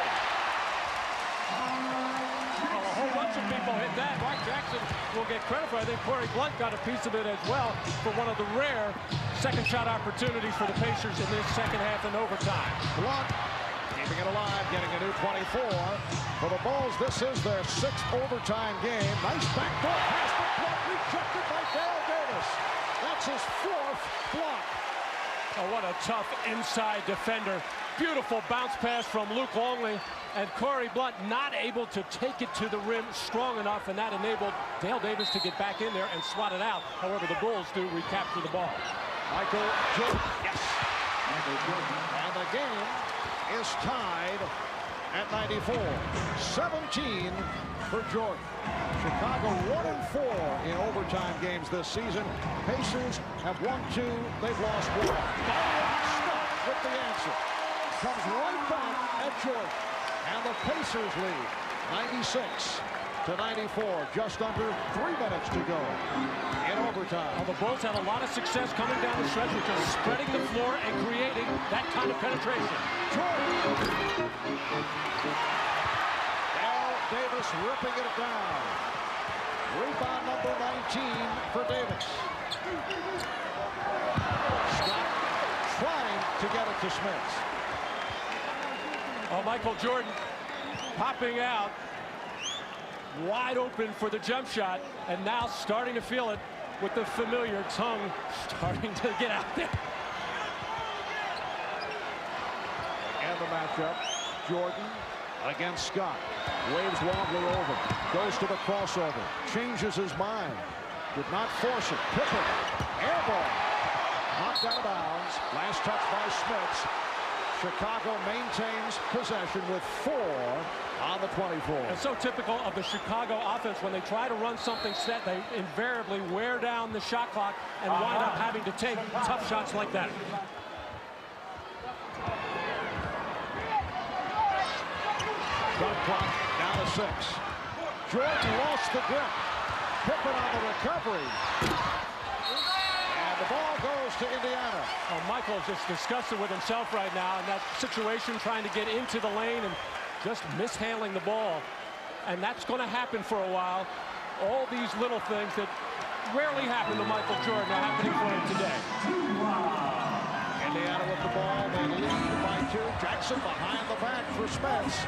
Well, a whole bunch of people hit that. Mark Jackson will get credit for it. I think Corey Blunt got a piece of it as well for one of the rare second shot opportunities for the Pacers in this second half in overtime. Blunt keeping it alive, getting a new 24. For the Bulls, this is their 6th overtime game. Nice backdoor pass to Blunt, rejected by Dale Davis. That's his 4th block. Oh, what a tough inside defender. Beautiful bounce pass from Luke Longley, and Corey Blunt not able to take it to the rim strong enough, and that enabled Dale Davis to get back in there and swat it out. However, the Bulls do recapture the ball. Michael Jordan, yes. And the game is tied at 94. 17 for Jordan. Chicago 1-4 in overtime games this season. Pacers have won 2. They've lost 1. Scott with the answer. Comes right back at Jordan. And the Pacers lead 96-94. Just under 3 minutes to go in overtime. Well, the Bulls have a lot of success coming down the stretch, which is spreading the floor and creating that kind of penetration. Jordan. Al Davis ripping it down. Rebound number 19 for Davis. Scott trying to get it to Smits. Oh, Michael Jordan popping out, wide open for the jump shot, and now starting to feel it with the familiar tongue starting to get out there. And the matchup, Jordan against Scott. Waves Longley over, goes to the crossover, changes his mind, did not force it. Pippen, air ball, knocked out of bounds. Last touch by Smits. Chicago maintains possession with 4 on the 24. And so typical of the Chicago offense, when they try to run something set, they invariably wear down the shot clock and wind up having to take tough shots like that. Shot clock down to 6. Jordan lost the grip. Pippen on the recovery. And the ball goes to Indiana. Oh, Michael's just disgusted with himself right now in that situation, trying to get into the lane and just mishandling the ball. And that's going to happen for a while. All these little things that rarely happen to Michael Jordan are happening for him today. Indiana with the ball. They lead by 2. Jackson behind the back for Smits.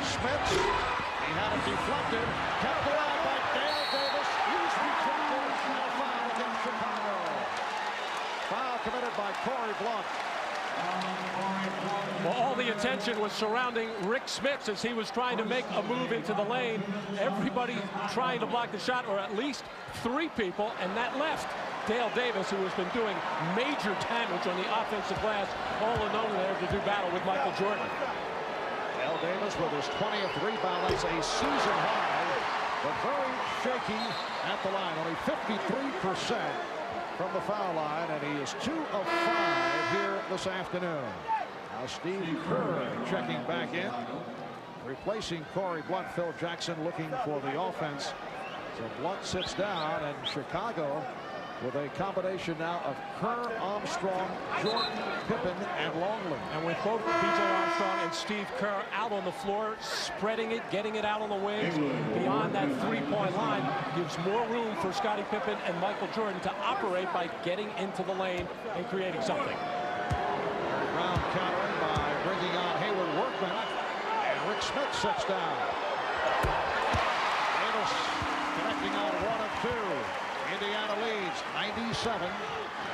Smits, he had it deflected. Kept alive by Dale Davis. He's rejected. And a foul against Chicago. Foul committed by Corey Blount. Well, all the attention was surrounding Rick Smits as he was trying to make a move into the lane. Everybody trying to block the shot, or at least 3 people, and that left Dale Davis, who has been doing major damage on the offensive glass, all alone there to do battle with Michael Jordan. Dale Davis with his 20th rebound. That's a season high, but very shaky at the line. Only 53% from the foul line, and he is 2 of 5 here this afternoon. Now Steve Kerr checking back in, replacing Corey Blount. Phil Jackson looking for the offense. So Blount sits down, and Chicago with a combination now of Kerr, Armstrong, Jordan, Pippen, and Longley. And with both B.J. Armstrong and Steve Kerr out on the floor, spreading it, getting it out on the wings, beyond that 3-point line, gives more room for Scottie Pippen and Michael Jordan to operate by getting into the lane and creating something. Brown countering by bringing on Hayward Workman, and Rick Smits sits down. Davis connecting on 1 of 2. Indiana leads 97-94.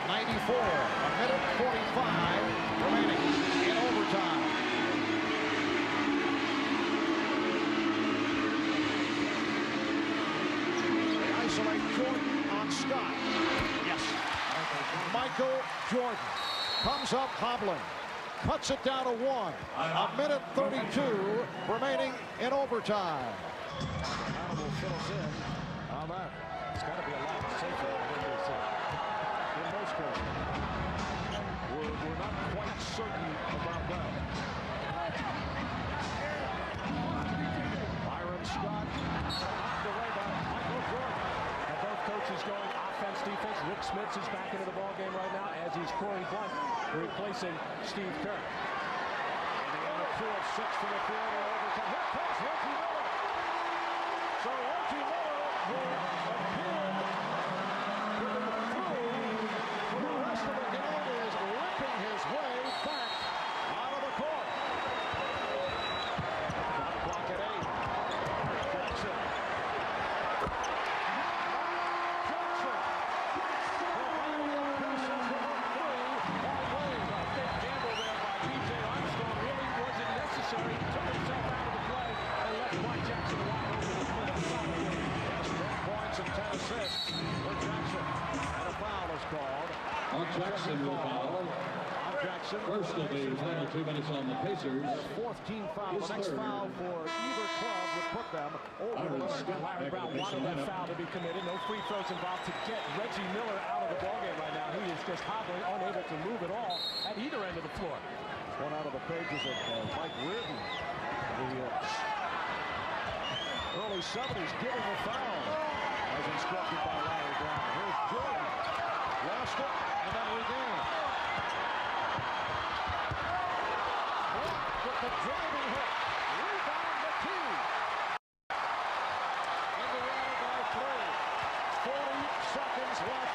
A minute 45 remaining in overtime. They isolate Jordan on Scott. Yes. Michael Jordan comes up hobbling. Cuts it down to 1. A minute 32 remaining in overtime. Animal fills in on that. It's got to be a lot safer than this in most cases. We're not quite certain about that. Byron Scott knocked away by Michael Jordan. And both coaches going offense, defense. Rick Smits is back into the ball game right now, as is Corey Blount, replacing Steve Kerr. Indiana 2 of 6 from the field in overtime. Here comes Reggie Miller. So Reggie Miller will appear to be through for the rest of the game. Is limping his way back out of the court. Got clock at 8. Jackson. Gamble there by B.J. Armstrong really wasn't necessary. Took himself out of the play and left Mike Jackson walk over the foot. 10 points and 10 assists for Jackson. And a foul is called. On Jackson will foul. On Jackson. First of the final 2 minutes on the Pacers. 4th team foul. The next foul for either club would put them over the line. Larry Brown wanted that foul to be committed. No free throws involved to get Reggie Miller out of the ballgame right now. He is just hobbling, unable to move at all at either end of the floor. One out of the pages of Mike Reardon. The early 70s giving the foul as instructed by Larry Brown. Here's Jordan. Lost it and then regained. With the driving hook. Rebound McKee. Indiana by 3. 40 seconds left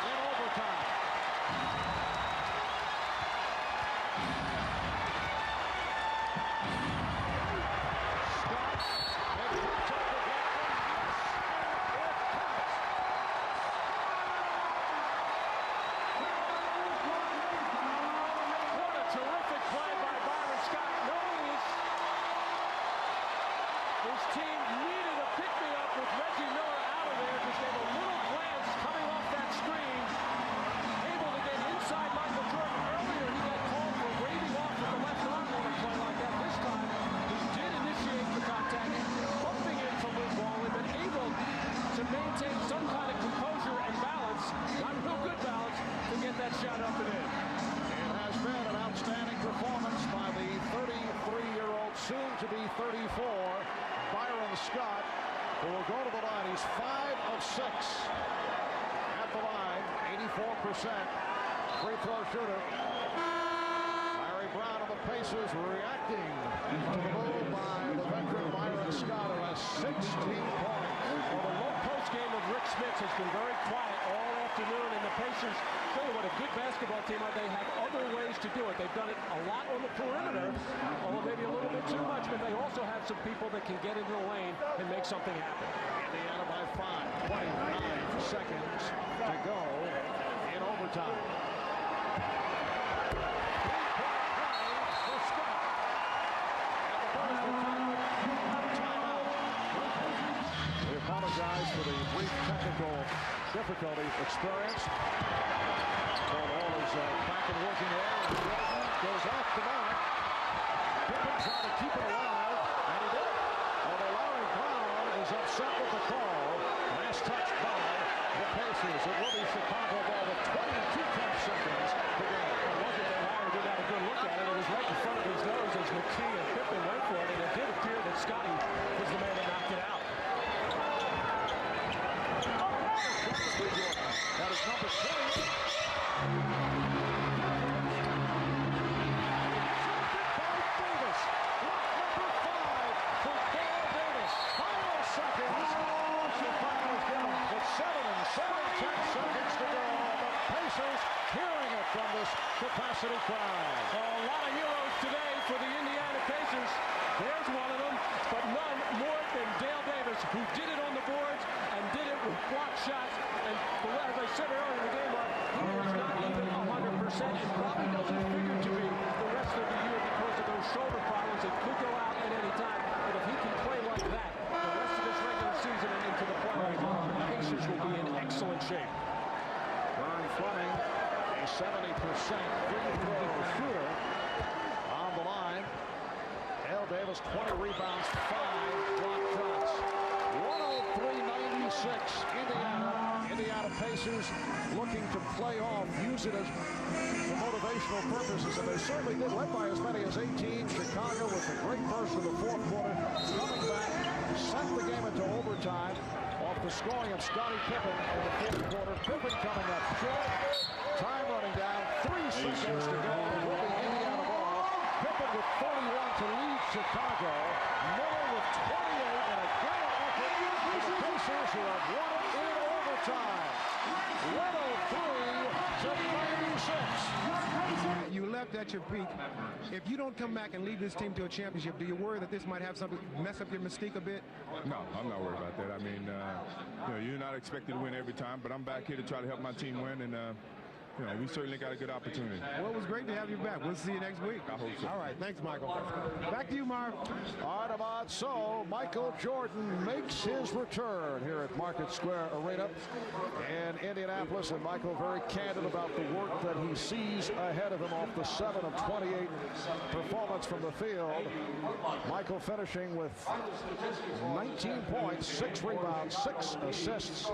in overtime. to be 34. Byron Scott, who will go to the line. He's 5 of 6 at the line. 84% free throw shooter. Larry Brown of the Pacers reacting to the move by the veteran Byron Scott, who has 16 points. Well, the low post game of Rick Smits has been very quiet all afternoon, and the Pacers show you what a good basketball team are. They have other ways to do it. They've done it a lot on the perimeter, although maybe a little bit too much, but they also have some people that can get into the lane and make something happen. Indiana by 5, 29 seconds to go in overtime. Apologize for the brief technical difficulties experienced. Ball is back and working there. Goes off the mark. Pippen trying to keep it alive, and he did. Although Larry Brown is upset with the call. Last touch by the Pacers. It will be Chicago ball with 22 seconds to go. It wasn't that Larry did have a good look at it. It was right in front of his nose as McKee and Pippen went for it, and it did appear that Scotty was the man that knocked it out. That is number 20. Davis. Number 5 for Paul Davis. Final seconds. Chicago's down with 7 seconds to go. The Pacers hearing it from this capacity crowd. A lot of heroes today for the Indiana Pacers. There's one of them, but none more than Dale Davis, who did it on the boards and did it with block shots. And as I said earlier in the game, Mark, he is not even 100% and probably doesn't figure to be the rest of the year because of those shoulder problems that could go out at any time. But if he can play like that the rest of this regular season and into the playoffs, the Pacers will be in excellent shape. Vern Fleming, a 70% free throw shooter on the line. Dale Davis, 20 rebounds, 5 block shots. 103-96, Indiana Pacers looking to play off, use it as for motivational purposes, and they certainly did, led by as many as 18. Chicago with a great burst in the fourth quarter, coming back, sent the game into overtime off the scoring of Scottie Pippen in the fourth quarter. Pippen coming up short, time running down, 3 seconds to go. It will be Indiana ball. Pippen with 41 to lead Chicago. Miller with 28 and a great effort for the Pacers, who have won it in overtime. 103 to 96. You left at your peak. If you don't come back and lead this team to a championship, do you worry that this might have something mess up your mystique a bit? No, I'm not worried about that. I mean, you're not expected to win every time, but I'm back here to try to help my team win, and we certainly got a good opportunity. Well, it was great to have you back. We'll see you next week. I hope so. All right, thanks, Michael. Back to you, Marv. All right, Ahmad. So Michael Jordan makes his return here at Market Square Arena in Indianapolis, and Michael very candid about the work that he sees ahead of him off the 7 of 28 performance from the field. Michael finishing with 19 points, 6 rebounds, 6 assists,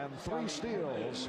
and 3 steals.